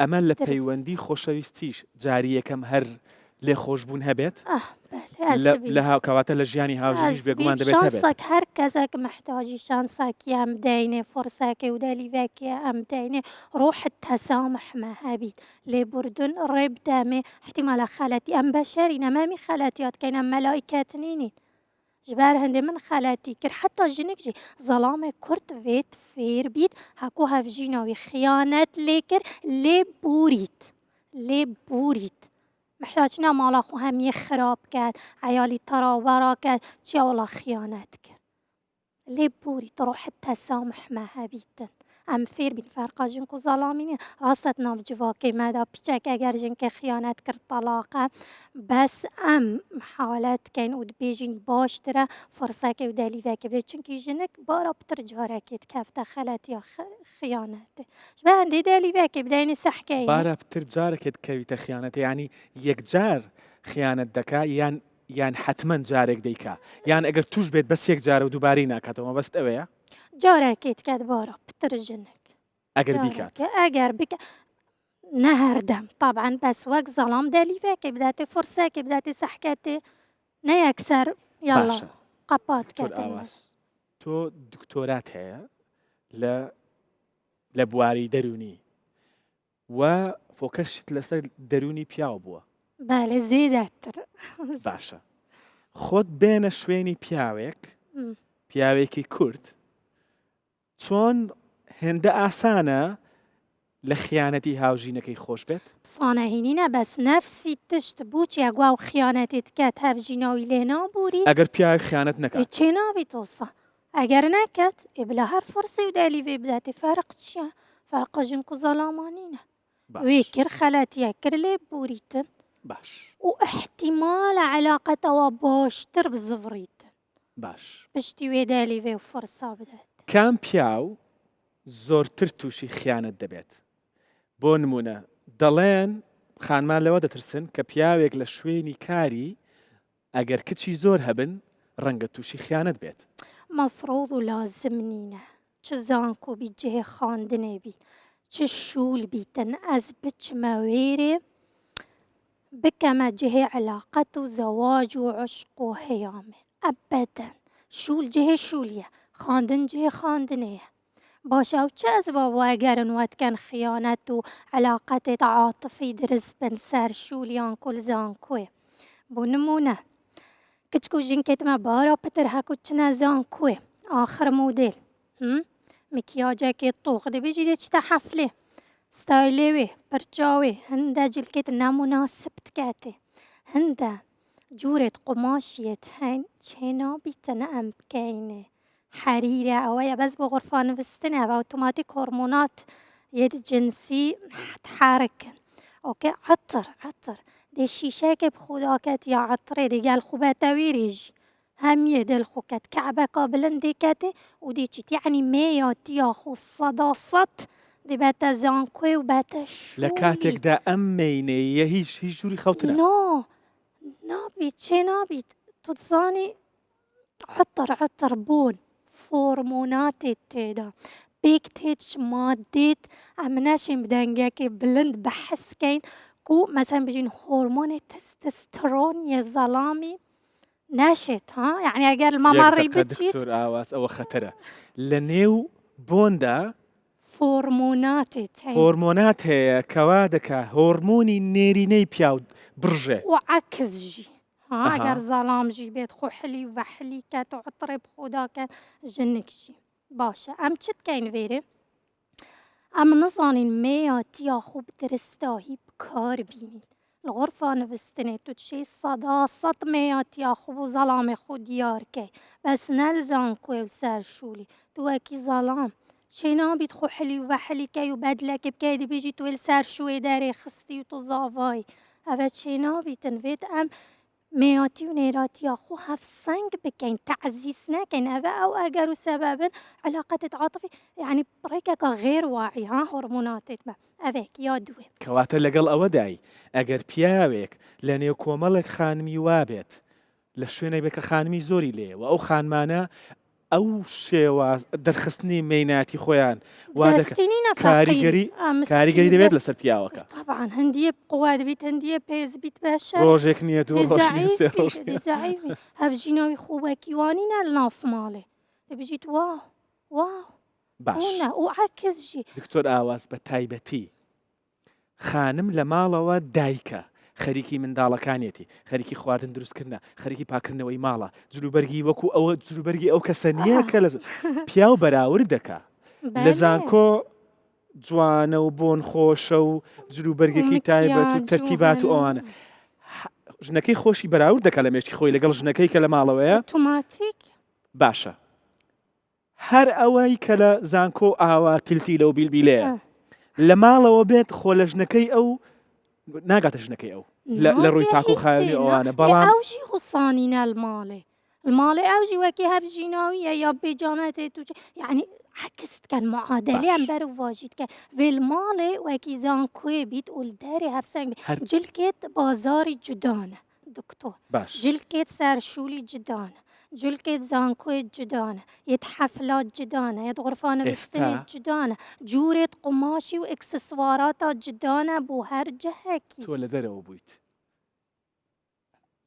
ئەمە لە پەیوەندی خۆشەویستیش جاری یەکەم هەر لێ خۆشببوون هەبێت لە کەواتە لە ژیانی هاوژیش بێگومان دەبێت هەبێت هەر کەسێک محتاجی شانساکی ئەم دەینێ فڕساکێ و دەلیڤێکی ئەم دەینێ ڕۆحت تەسامحمە هەبیت لێبوردن ڕێ بدەمێ احتیمالە خەلەتی ئەم بەشەری نەمەمی خەلەتیاتکەین ئەم مەلائیکەت نینین جبار هەندێ من خەلەتی کرد حتا ژنێکژی زەڵامێ کورت وێت فێر بیت هەکوو هەڤژینەوەی خیانەت لێ کرد لێ بوریت محتاجنا ماڵا خۆ هەمیە خراپ کرد عەیالی تەڕاوبەڕا کرد چیا وەڵا خیانەت کرد لێ بوریت ڕۆحت تەسامحمە هەبیتن ئەم فێر بین فەرقا ژنک و زەڵامینە ڕاستت ناو جڤاکەی مەدا پیچێک ئەگەر ژنکە خیانەت کرد تەلاقە بەس ئەم محاولەت بکەین و دبێژین باشترە فڕساکێ و دەلیڤەکێ بدەیت چونکی ژنک بارا پتر جارێکێت کەفتە خەلەتیە خیانەتێ ژبە هەندێ دەلیڤەکێ بدەینی سەحکەین بارا پتر جارێکێت کەویتە خیانەتە یعنی یەکجار خیانەت دەکا یان حتمما جارێک دەیکا یان ئەگەر توش بێت بەس یەک جارە و دووباری ناکاتەوە بەست ئەوەیە جارێکێت کات بارا پتر ژنک ئەگەر بیکات ئەگەر بکە نە هەردەم طبعا بەس وەک زەڵام دەلیڤێکێ بداتێ فڕساکێ بداتێ سەحکەتێ نە یەکسەر یاڵا قەپات کەتێ تۆ دکتۆرات هەیە لە بواری دەرونی و فۆکەسیت لەسەر دەرونی پیاو بووە. بله زیاتر. باشە خۆت بێنە شوێنی پیاوێکی کورد چۆن هێندە ئاسانە لە خیانەتی هاوژینەکەی خۆش بێت؟ صانعینە بەس نەفسی تشت بوو چیا گوا و خیانەتت کات هەڤژینەوەی لێ نابووری ئەگەر پیاوی خیانەت نەکات چێ نابێت تۆسە ئەگەر نەکات ئێبلا هەر فڕسی و دەلی وێ بداتێ فەرق چییە؟ فەرقە ژنک و زەڵامانینە وێ کرد خەلەتیە کرد لێ بووریتن باش و احتیمالە علاقەتەوە باشتر بزڤڕیتن باش پشتی وێ دەلی وێ و فڕسا بدات. کام پیاو زۆرتر تووشی خیانەت دەبێت؟ بۆ نمونە دەڵێن خانمان لەوە دەترسن کە پیاوێک لە شوێنی کاری ئەگەر کچی زۆر هەبن ڕەنگە تووشی خیانەت بێت. مەفرۆض و لازم نینە چ زانکۆ بیت جهێ خاندنێ بیت چ شول بیتن ئەس بچمە وێرێ بکەمە جهێ علاقەت و زەواج و عشق و هەیامێ ئەبەدەن شول جهێ شولیە خاندن جهێ خاندنەیە. باشە و چه ئەسباب ئەگەرن وەتکەن خیانەت و علاقەتێت عاتفی درست بن سەر شولیان کول زانکۆێ. بۆ نمونە کچک و ژنکێتمە بارا پتر هەکو چنە زانکۆێ ئاخر مودێل مکیاجێکێت تۆخ دەبێژی دێ چتە حەفلێ ستایلێ وێ پرچا وێ هەندە جلکێت ناموناسب تکاتێ هەندە جوورێت قماشیێت هەین چێ نابیتنە ئەم بکەینێ حريرة أويا بس بغرفة نفستنا بأوتوماتيك هرمونات يد جنسي تحركن أوكي عطر دي الشيشاكي بخوداكت يا عطري دي قال خوباتا ويريج هم يدل خوكت كعبة قابلن دي كاتي ودي تشيت يعني ميا تياخو الصداصت دي باتا زانكوي وباتا شوي لكاتك دا أميني هيش جوري خوتنا نابيت شي نابيت تتصاني عطر بون هورموناتي تيدا بيكتيج ماديت عمناشي بدنجاكي بلند بحس كاين كو مثلا بيجين هرمون التستوستيرون يا ظلامي ناشط ها يعني اگر ما مري بتشيت دكتور آواز أو خطرة لنيو بوندا هرمونات هي كوادك هرموني نيريني بياود برجة وعكس جي اگر ظلام جی بێت خۆ حلی و حلی کات و عطرێ بخۆداکە ژنێکشی باشە ئەم چت کەین وێرێ ئەم نزانین مێیاتیا خوب درستاهی بکار بینین لە غرفە نوستنێ تو چێ سەداسەت مێیاتیا خوب و زەڵامێ خۆ دیارکەی بەس نەلزانکۆی و سەر شوولی دووەکی زەڵام چێ نابیت خۆ حلی و حلیکەی و بەدلەکە بکەی دەبێژی توێ سەر شوێ دەرێ خستی و تو زاڤای ئەvە چێ نابیتن وێت ئەم مياتي ونيراتي أخو هف سنگ بكين تعزيزنا كين هذا أو أجروا سببا علاقة عاطفي يعني بريكك غير واعي هرمونات ما أذاك يا دوي كواتە لەگەڵ ئەوە دای ئەگەر پیاوێک لە نێو کۆمەڵێک خانمی وابێت لە شوێنە بێکە خانمی زۆری لێ و ئەو خانمانە ئەو شێواز دەرخستنی مەیناتی خۆیان وا کاریگەری دەبێت لەسەر پیاوەکە طبعا هەندیە بقوا دەبێت هەندیە پێز بیت بەشە ڕۆژێک نییە و ڕۆژ هەڤژینەوەی خوبەکیوانینە لە ناف ماڵێ دەبژیت واو باش و عکسژی دکتۆر ئاواز بە تایبەتی خانم لە ماڵەوە دایکە خەریکی منداڵەکانێتی خەریکی خواردن دروستکردنە خەریکی پاکردنەوەی ماڵە جلوبەرگی وەکو ئەوە جلوبەرگی ئەو کەسە نییە کە لە پیاو بەراورد دەکا لە زانکۆ جوانە و بۆن خۆشە و جلوبەرگێکی تایبەت و تەرتیبات و ئەوانە ژنەکەی خۆشی بەراورد دەکا لە مێشکی خۆی لەگەڵ ژنەکەی کە لە ماڵەوەیە ئۆتۆماتیک باشە هەر ئەوەی کە لە زانکۆ ئاوا تیلتیلە و بیلبیلەیە لە ماڵەوە بێت خۆ لە ژنەکەی ئەو ناگاتە ژنەکەی ئەو لە ڕووی پاک و خاوێنی ئەوانە بەڵام ئەوژی خوسانینە الماڵێ ئەوژی وەکی هەڤژیناویە یا بێجامەتێت و یعنی عکست کەن معادلەیان بەر و واژیت کە وێ الماڵێ وەکی زانکۆێ بیت و دەرێ هەفسەنگ جلکێت بازاری جودانە دکتۆر جلکێت سەرشولی جدانە جلکێت زانکۆێت جدانە یەت حەفلات جدانە یەت غرفە نوستنێت جدانە جوورێت قماشی و ئەکسسواراتە جدانە بۆ هەر جەهەکی تۆ لە دەرەوە بوویت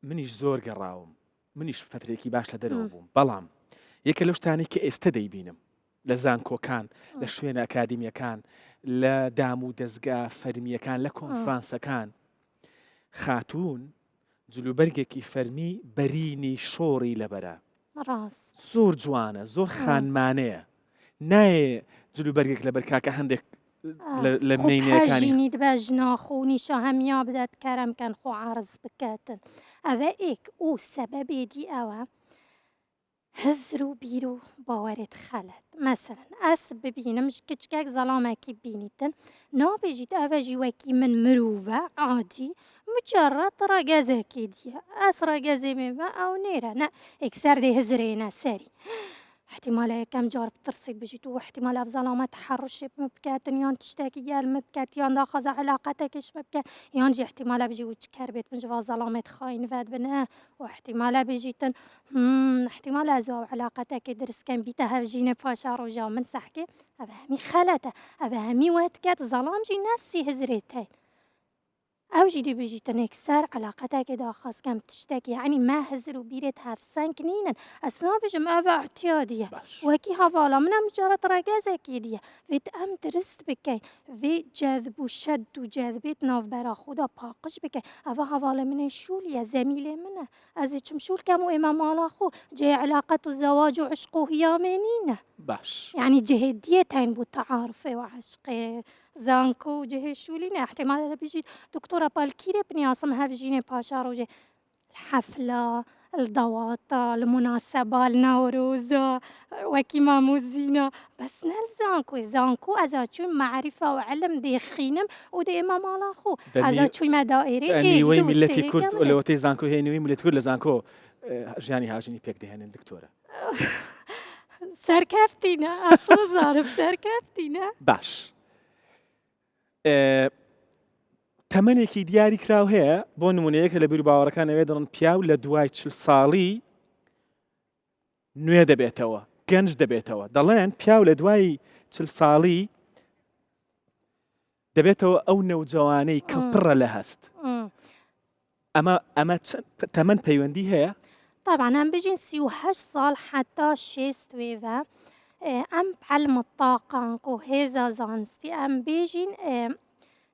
منیش زۆر گەڕاوم منیش فترێکی باش لە دەرەوە بووم بەڵام یەکە لەو شتانی کە ئێستا دەیبینم لە زانکۆکان لە شوێنە ئەکادیمیەکان لە دام و دەستگا فەرمیەکان لە کۆنفرانسەکان خاتوون جلوبەرگێکی فەرمی بەرینی شۆڕی لەبەرە ڕاست زۆر جوانە زۆر خانمانەیە نایە جلوبەرگێک لەبەر کاکە هەندێک لە مینەکانی خۆپاژینی دبە ژناخۆنیشە هەمیا بدات کارەمکەن خۆ عارز بکاتن ئەوە ئێک و سەبەبێدی ئەوە هزر و بیر و باوەرت خەلەت مەسەرەن ئەس ببینم کچکێک زەڵامێکی بینیتن نابێژیت ئەڤەژی وەکی من مرۆڤە عادی مجرد ڕەگەزێکی دیە ئەس ڕەگەزێ مێڤە ئەو نێرە نە ئێکسەر دێ هزرێنە سەری احتمالا یەکەم جار بترسیت بژیت و احتمالا ئەف زەڵامە تحەڕوشێ بکاتن یان تشتێکی گەرمە بکات یان داخەزە عەلاقەتێکیش بکات یان جی احتمالا بژی و چکار بێت من ژڤا زەڵامێت خاینڤات بنە و احتمالا بێژیتن احتمالا ئەزوا عەلاقەتێکی درستکەن بیتە هەڤژینە پاشا ڕۆژا من سەحکێ ئەڤە هەمی خەلەتە ئەڤە هەمی وات کات زەڵام جی نەفسی هزرێتەین ئەو ژی دەبێژیتن ئێکسەر عەلاقەتێکی داخەزکەم تشتێکی یعنی ما هزر و بیرێت هەفسەنگ نینن ئەس نابێژم ئەڤە احتیادیە وەکی هەڤاڵە منە مجرد ڕەگەزێکی دیە وێت ئەم درست بکەین وێ جەذب و شەد و جەذبێت ناوبەرا خۆدا پاقش بکەین ئەڤە هەڤاڵە منە شوولیە زەمیلێ منە ئەزێ چم شول کەم و ئێمە ماڵا خۆ جێ عەلاقەت و زەواج و عشق و هیامێ نینە باش يعني جهديتين بو تعارفي وعشقي زانكو جهة شولينا احتمال بيجي دكتورة بالكيري بنياصم هافجيني باشا روجي الحفلة الضواطة المناسبة النوروز وكيما موزينا بس نال زانكو أزاتشوي معرفة وعلم دي خينم ودي إمام الله خو أزاتشوي مدائري أني وين ملتي كرد ولا وتي زانكو هي وين ملتي كرد لزانكو جاني هاجني بيك دهن الدكتورة سەرکەفتینە ئەسڵ زارم سەرکەفتینە باش تەمەنێکی دیاری کراو هەیە بۆ نمونەیەکە لە بیر باوەڕەکان ئەوێ دەڵن پیاو لە دوای 40 ساڵی نوێ دەبێتەوە گەنج دەبێتەوە دەڵێن پیاو لە دوای 40 ساڵی دەبێتەوە ئەو نەوجەوانەی کە پڕە لە هەست ئەمە تەمەن پەیوەندی هەیە طبعا هم بيجين 38 صال حتى 6 ويفا ام بعلم الطاقة انكو هيزا زانستي ام بيجين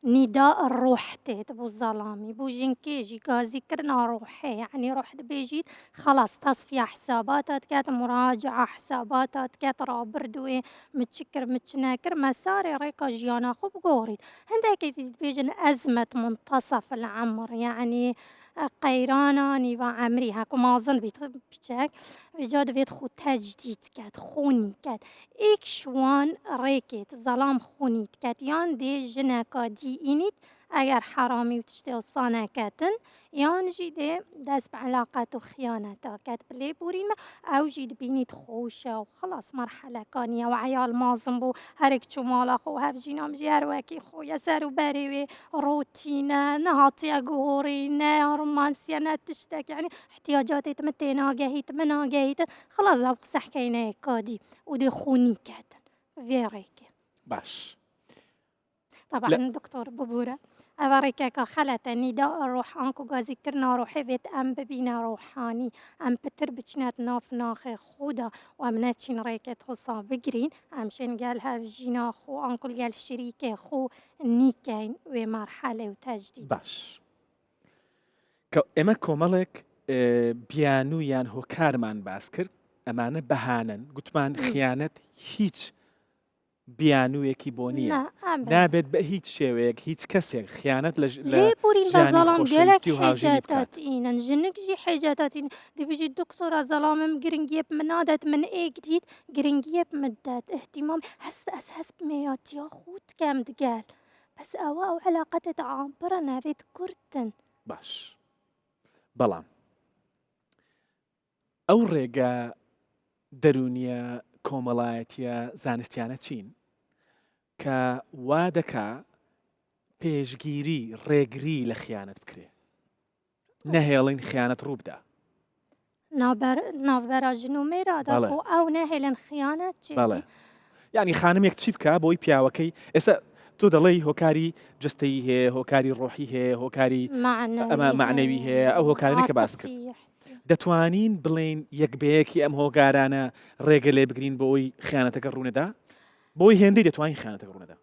نداء الروح تيت بو الظلامي بوجين كيجي غازي كرنا روحي يعني روح بيجي خلاص تصفية حساباتات كات مراجعة حساباتات كات رابردوي متشكر متشناكر مساري ريكا جيانا خوب قوريت هندك بيجين أزمة منتصف العمر يعني قيرانا نيفا عمري هاكو ما أظن بيتشاك بجاد بيت خو تجديد كات خوني كات إيك شوان ريكت ظلام خونيت كات يان دي جناكا دي إنيت أجر حرامي وتشتغل صانع كاتن يان جيدي داس بعلاقات وخيانات كات بلي بورين أو جيد بينيت خوشة وخلاص مرحلة كانية وعيال مازن بو هرك شو مالا خو هفجينا مجي هرواكي خو يسارو باريوي روتينا نهاتي أقورينا رومانسيا تشتك يعني احتياجاتي تمتينا جاهيت منا جاهيت خلاص أبو سحكينا كادي ودي خوني كاتن فيريكي باش طبعا دكتور ببورة أباركك خلت نداء الروح أنكو غازي كرنا روحي بيت أم ببينا روحاني أم بتر بچنات ناف ناخي خودا وأمناتشين ريكت خصا بقرين أمشين قالها بجينا خو أنكو قال شريكي خو نيكين ومرحلة وتجديد باش ئێمە کۆمەڵێک بیانویان هۆکارمان باس کرد ئەمانە بەهانن گوتمان خیانەت هیچ بیانوویەکی بۆ نییە نابێت بە هیچ شێوەیەک هیچ کەسێک خیانەت لە بورين بظلام قالك خۆشەویستی و هاوژێری بکات حاجاتات إينا جنك جي حاجاتات إينا دي بيجي الدكتورة ظلام قرنجيب منادت من إيه جديد قرنجيب مدات اهتمام هس بميات يا خوت كام دقال بس أو علاقة تعبرنا ريت كرتن باش بەڵام ئەو ڕێگە دەرونیە کۆمەڵایەتیە زانستیانە چین کە وا دەکا پێشگیری ڕێگری لە خیانەت بکرێ نەهێڵین خیانەت ڕوو بدە نافبرا جنوميرا داكو أو نهلن خيانة بەڵێ یعنی خانمێک چی بکە بۆی پیاوەکەی ئێستا تۆ دەڵێی هۆکاری جستەیی هەیە هۆکاری ڕۆحی هەیە هۆکاری معنەوی هەیە ئەو هۆکارانەی کە باس کرد دەتوانین بڵێن یەک بەیەکی ئەم هۆگارانە ڕێگە لێ بگرین بۆ ئەوی خیانەتەکە ڕوونەدا بۆی هێندەی دەتوانین خیانەتەکە ڕوونەدا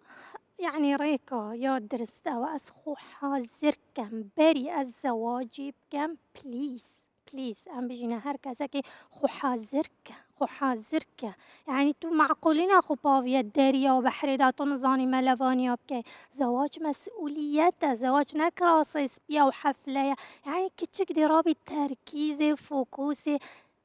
يعني ريكا يا درست وأس خو حاضر كم بري الزواج بكم بليز أم بيجينا هر كذا خو حاضر يعني تو معقولين أخو بافيا الدارية وبحري دا تنظاني ملفانيا بكي زواج مسؤوليته زواج نكراسيس بيا وحفلة يعني كتشك دي رابي تركيزي وفوكوسي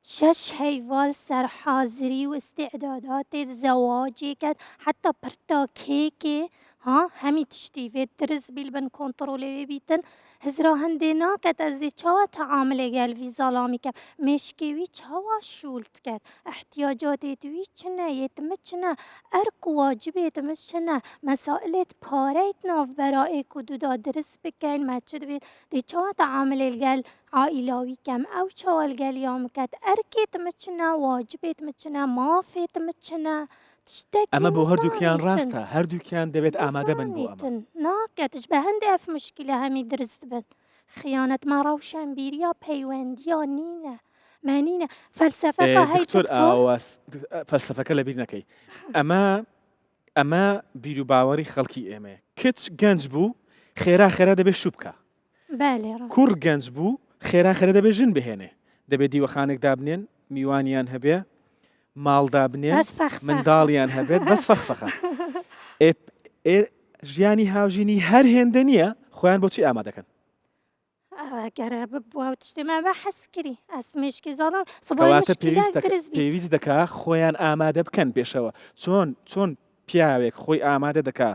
شش هيفال سر حاضري واستعدادات زواجي كد حتى برتا كيكي ها همي تشتي درز بالبن كنترولي بيتن هزرا هندينا كد از دي چاوا تعامل قال في ظلامي كم مشكوي چاوا شولت كد احتياجات دوي چنا يتمچنا ارك واجب يتمچنا مسائل پاريت ناف برائي كدودا درس بكين مچد بيت دي چاوا تعامل قال عائلاوي كم او چوال قال يوم كد اركي تمچنا واجب يتمچنا مافي تمچنا ئەمە بۆ هەردووکیان ڕاستە هەردووکیان دەبێت ئامادە بن بۆ ئەمە ناکەتش بە هەندێک ئەف مشکلە هەمی درست بن خیانەت ما ڕەوشەنبیریە پەیوەندیە نینە مانینە فەلسەفەکە هەی دکتۆر فەلسەفەکە لەبیر نەکەی ئەمە بیر و باوەڕی خەڵکی ئێمەیە کچ گەنج بوو خێرا دەبێت شوو بکە کوڕ گەنج بوو خێرا دەبێت ژن بهێنێ دەبێت دیوەخانێک دابنێن میوانیان هەبێ ماڵدا بنێن منداڵیان هەبێت بەس فەخفەخە ژیانی هاوژینی هەر هێندە نییە خۆیان بۆچی ئامادەکەن ئەگەرە ببووە و تشتێمە بە حەسکری ئەسمێشکی زاڵم کەواتە پێویست دەکا خۆیان ئامادە بکەن پێشەوە چۆن پیاوێک خۆی ئامادە دەکا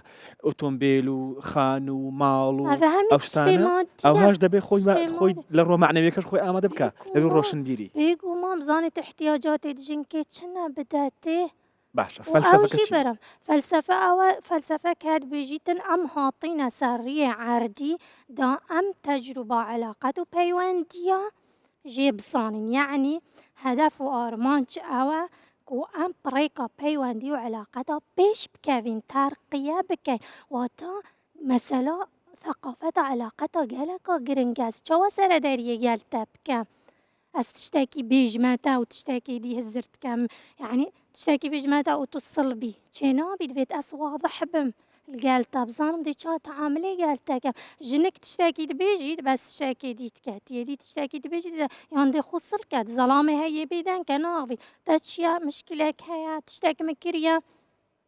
ئۆتۆمبیل و خان و ماڵ و ئەو شتانە ئەوهاش دەبێت خۆی لە ڕۆمەعنەویەکەش خۆی ئامادە بکە لەدوو ڕۆشنبیری بێگو مام زانێت احتیاجاتی ژنکێ چنە بداتێ باشە فەلسەفەکە برم فلسفة كاد بيجيتن أم هاطينا سرية عردي دا أم تجربة علاقة بيوانديا جيب صانين يعني هدف وأرمانش أوا كو أم بريكا بيواندي وعلاقة بيش بكافين ترقية بكين واتا مثلا ثقافة علاقة جالكا جرينجاز شو سر دارية جالتا بكام تشتاكي بيجماتا وتشتاكي دي هزرت كم يعني تشتاكي بيجماتا وتصل بي چنا بيت أس واضح بم الجالتا بزانم دي شا تعاملي جالتا كم جنك تشتاكي دبيجي بس تشتاكي دي تكاتي دي تشتاكي دبيجي يعني دي خصل كات ظلامي هي بيدان كناغي تشيا مشكلة هيا تشتاكي مكريا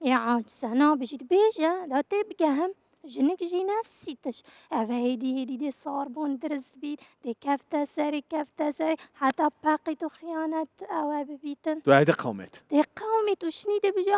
يا عاجزة نابجي دبيجا دا تبقى هم جنك جي نفسي تش هيدي دي صاربون درس بيت دي كفتا سري حتى باقي تو خيانات او ببيتن تو هيدا قومت وشني دي بجي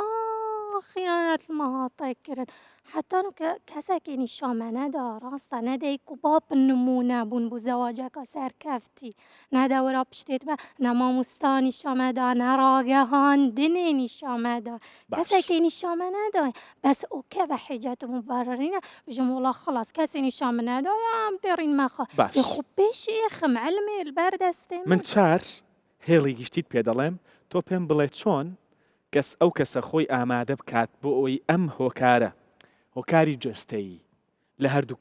خيانات المهاطي كرن حتى انو كساكي نشامه ندا راستا ندا يكو باب النمونه بون بو زواجك سر كفتي ندا ورا بشتيت با نما مستاني شامه دا نراغه هان دني نشامه دا كساكي نشامه ندا بس اوكي بحجات مبررين بجم والله خلاص كسي نشامه ندا يا ام ديرين مخا يخو بيش اخ معلمي البرد استيم من چار هێڵی گشتیت پێدەڵێم تۆ پێم بڵێ چۆن کەس ئەو کەسە خۆی ئامادە بکات بۆ ئەوەی ئەم هۆکاری جەستەیی لە هەردوو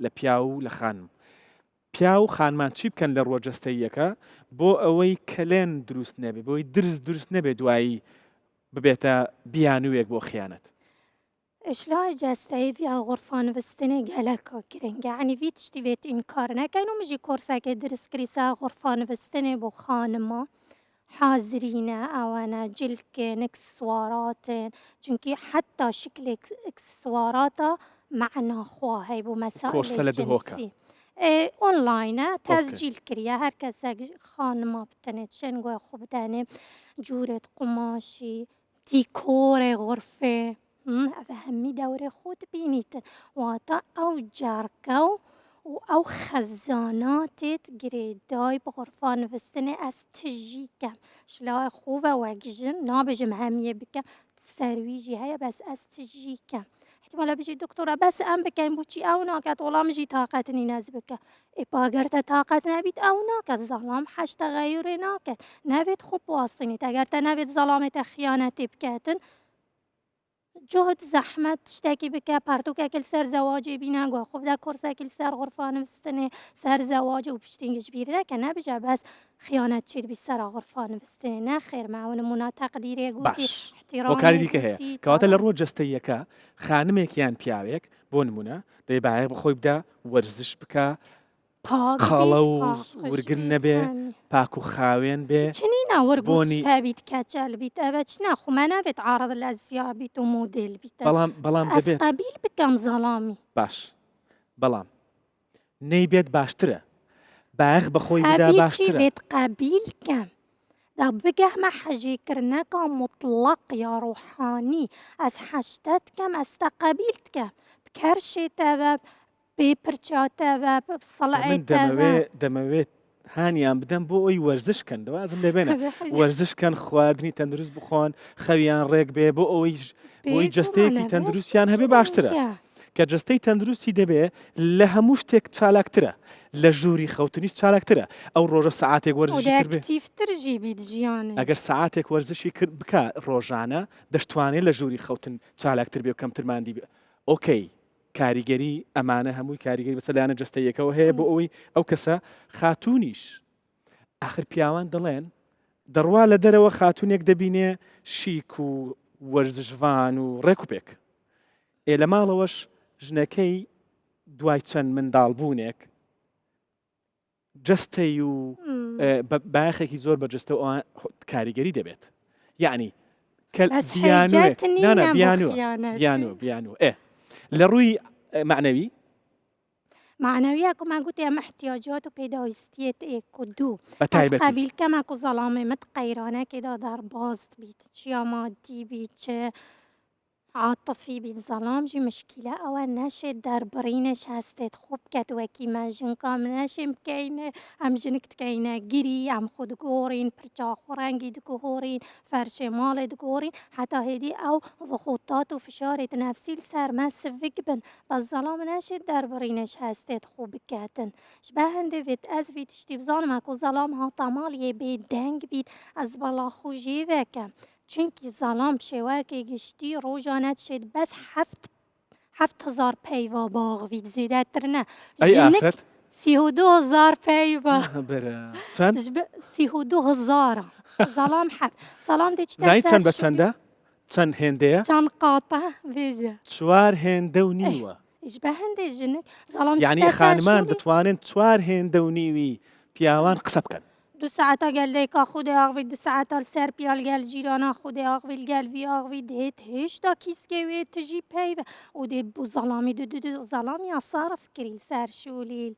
لە پیا و لە خانم پیا و خانمان چی بکەن لە ڕۆجەستەییەکە بۆ ئەوەی کەلێن دروست نەبێ بۆی دروست نەبێ دوایی ببێتە بیانوویەک بۆ خیانەت إشلاء جاستي في غرفان فستني جالكا كرين يعني في تشتيت إنكارنا كانوا مجي كورسا كدرس كريسا غرفان فستني بو خانما حاضرين أوانا جلكن إكسسواراتن چونكي حتى شكل إكسسواراتا معنا خواهي بو مسائل الجنسي أونلاين تسجيل كريا هركزا خانما بتنتشن قوي خوب داني جورة قماشي ديكور غرفة أفهمي دوري خود بينيتن واتا أو جاركو أو خزانات جريداي بغرفان فستني استجيكم شلا خوفا واجن نابجم همية بكم سرويجي هيا بس استجيكم احتمالا بيجي دكتورة بس أم بكين بوشي أو ناكت والله مجي طاقتني ناز بك إباقرت طاقت نبيت أو ناكت ظلام حش تغير ناكت نبيت خوب واصلني تقرت نبيت ظلامة خيانة بكاتن جهد زحمت تشتكي بك بارتوكا كل سر زواجي بينا قوا خب دا كورسا كل سر غرفة نفستني سر زواج وبشتين جبير لكن نبجا بس خيانة تشيد بالسر غرفة نفستني ناخير معون منا تقديري قوتي باش احترامي هۆکاری دیکە هەیە قوتي کەواتە لە طبعا ڕۆ جەستەیەکە خانمێکیان پیاوێک بۆ نمونە دەیبایە بخۆی بدا وەرزش بکە پاک خاڵە بیت و پاخش ورگن بیت نەبێ هەنی پاک و خاوێن بێ چنین ورقوت بۆنی تابيت كاتشال بيت أبتشنا خو ما نافت عارض الأزياء بيت وموديل بيت بەڵام أس دەبێت قبيل بكم ظلامي باش بەڵام نەیبێت باشترە باەخ بەخۆی بدا قبيل شي باشترە بيت قبيل كم دا بقى ما حجي كرناك مطلق يا روحاني أس حشتت كم أستقبيلت كم بكرشي تبا بيبرچا تبا بصلعي من تبا دەمەوێت هانیان بدەم بۆ ئەوی وەرزشکەن دەوازم لێبێنە وەرزشکەن خواردنی تەندروست بخۆن خەویان ڕێک بێ بۆ ئەوەی جەستەیەکی تەندروستیان هەبێ باشترە کە جەستەی تەندروستی دەبێ لە هەموو شتێک چالاکترە لە ژووری خەوتنیش چالاکترە ئەو ڕۆژە سعاتێک وەرزشی کرد بێ ترجي بيت جياني ئەگەر سعاتێک وەرزشی کرد بکە ڕۆژانە دەشتوانێت لە ژووری خەوتن چالاکتر بێ و کەمتر ماندی بێ ئۆکەی کاریگەری ئەمانە هەمووی کاریگەری بەسەلایەنە جەستەیەکەوە هەیە بۆ ئەوەی ئەو کەسە خاتونیش ئاخر پیاوان دەڵێن دەڕوا لە دەرەوە خاتونێک دەبینێ شیک و وەرزشڤان و ڕێک و پێک لە ماڵەوەش ژنەکەی دوای چەند منداڵبوونێک جەستەی و باەخێکی زۆر بەجەستە ئەوان کاریگەری دەبێت یعنی بیانوە لە ڕووی معنەوی معنوياكو ما قلت يا احتياجات وبيداوستيت ايكو دو بس بەتایبەتی قبيل كما كو ظلامي متقيرانه كده دار باز بيت يا مادي بيت عاطفي بيت ظلام جي مشكلة أول ناشي دار برينش هستيت خوب كات وكي ما جنكا مناشي مكينة أم جنك تكينة جري أم خود قورين برجا خورانجي دكورين فرشي مالي دكورين حتى هدي أو ضغوطات وفشارة نفسي لسر ما سفك بن بس ظلام ناشي دار برينش هستيت خوب كاتن شبهن دفت أز فيت اشتي بزان ماكو ظلام ها طمال يبي دنگ بيت أز بلا خوجي وكم چونکی ظلام شواکی گشتی روزانه شد بس هفت هزار پیوا باغ وید زیده تر نه ئەی ئافرەت 32,000 پیوا برا چەند 32,000 ظلام ظلام دي زانی چەند بە چەندە چەند هێندەیە چەند قاطع بێژە چوار هێندە و نیوە ئیش بە هەندێک ژنێک ظلام یعنی خانمان دەتوانن چوار هێندە و نیوی پیاوان قسە بکەن 2 ساعتا قال ليكا خودي اغوي 2 ساعتا السر بيال قال جيرانا خودي اغوي قال في اغوي ديت هيش دا كيسكي تجي بايبه ودي بو ظلامي دو ظلامي صارف كري سر شوليل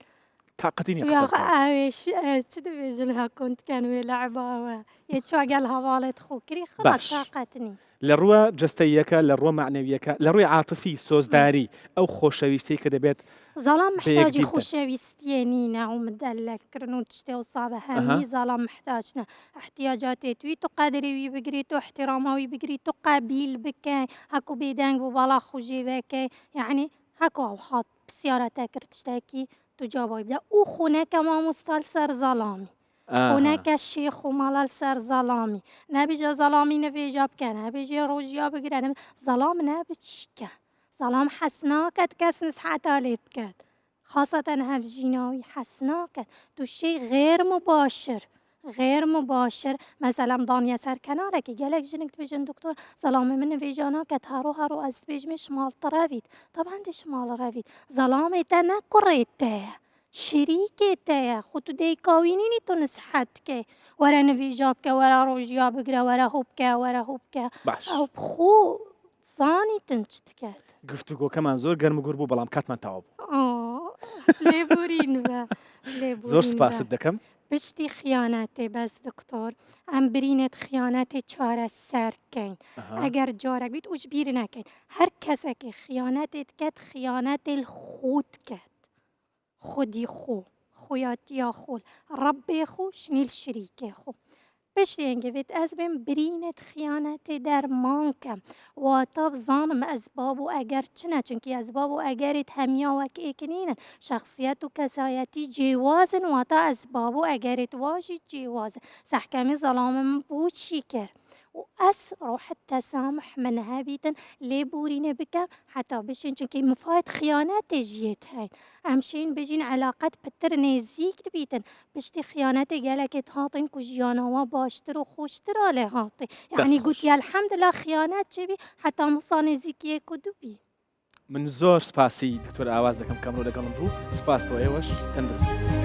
تاقەتی نییە يا قسە بکەن. ايش تشد بيجلها كنت كانوا يلعبها يتشوا قالها والد خوكري خلاص باش. طاقتني لە ڕووە جەستەیەکە لە ڕۆ معنەویەکە لە ڕووی عاتفی سۆزداری ئەو خۆشەویستی کە دەبێت ظلام محتاج جدا. خوشويستينينا ومدلك كرنو تشتي وصابة همي ظلام محتاجنا احتياجاتي توي تقدري وي بقري تو احترامه وي بقري تو قابيل بك هاكو بيدانك وبلا خوجي بك يعني هاكو اوحاط بسيارة تاكر تشتاكي تجاوب يبدا وخونا كما مستلسر ظلامي هناك الشيخ وملال سر ظلامي نبيجا ظلامي نبيجا بكان نبيجا روجيا بقري ظلام نبيجا ظلام حسناكت كس نسحت عليه بكت خاصة هفجيناوي حسناكت تو شيء غير مباشر مثلا ضانيا سر كنارك قالك جنك تبيجن دكتور ظلام من فيجاناكت هارو از تبيج شمال طرافيت طبعا دي شمال رافيت ظلامي تنا كريته شريكي تايا خطو دي كاوينيني تو نسحتك ورا نفيجابك ورا روجيا بقرا ورا هوبكا باش او بخو صاني تنشتكات گفتوگۆکەمان زۆر گەرم و گوڕ بوو بەڵام کاتمان تەواو بوو لێبورین بە زۆر سپاست دەکەم پشتی خیانەتێ بەس دکتۆر ئەم برینت خیانەتی چارەسەرکەین ئەگەر جارێک بیت وش بیر نەکەین هەر کەسێکی خیانەتێت کات خیانەتی خۆت کات خودی خۆ خویاتیا خۆ ڕەبێ خۆ شنیل شریکێ خۆ پشتی بێت ئەس بێم برینت خیانەتی دەرمانکەم واتە بزانم ئەسباب و ئەگەر چنە چونکی ئەسباب و ئەگەریت هەمیاوەک ئێکنینن شخصیت و کەسایەتی جێوازن واتە ئەسباب و ئەگەریت واژی جێوازن سەحکەمی زەڵامم بۆ چی کرد وأس روح التسامح منها بيتن لي بورينا بك حتى بشين چونكي مفايت خيانات جيت هاي أمشين بجين علاقات بتر نزيك بيتن بشتي خياناتي قالك تهاطين كجيانا وباشتر وخوشتر على هاطي يعني دەست قلت خۆش. يا الحمد لله خيانات جبي حتى مصاني زيكي كدوبي من زۆر سپاسی دکتۆر ئاواز دەکەم کەمڕۆ لەگەڵم بوو سپاس بۆ ئێوەش تەندروست.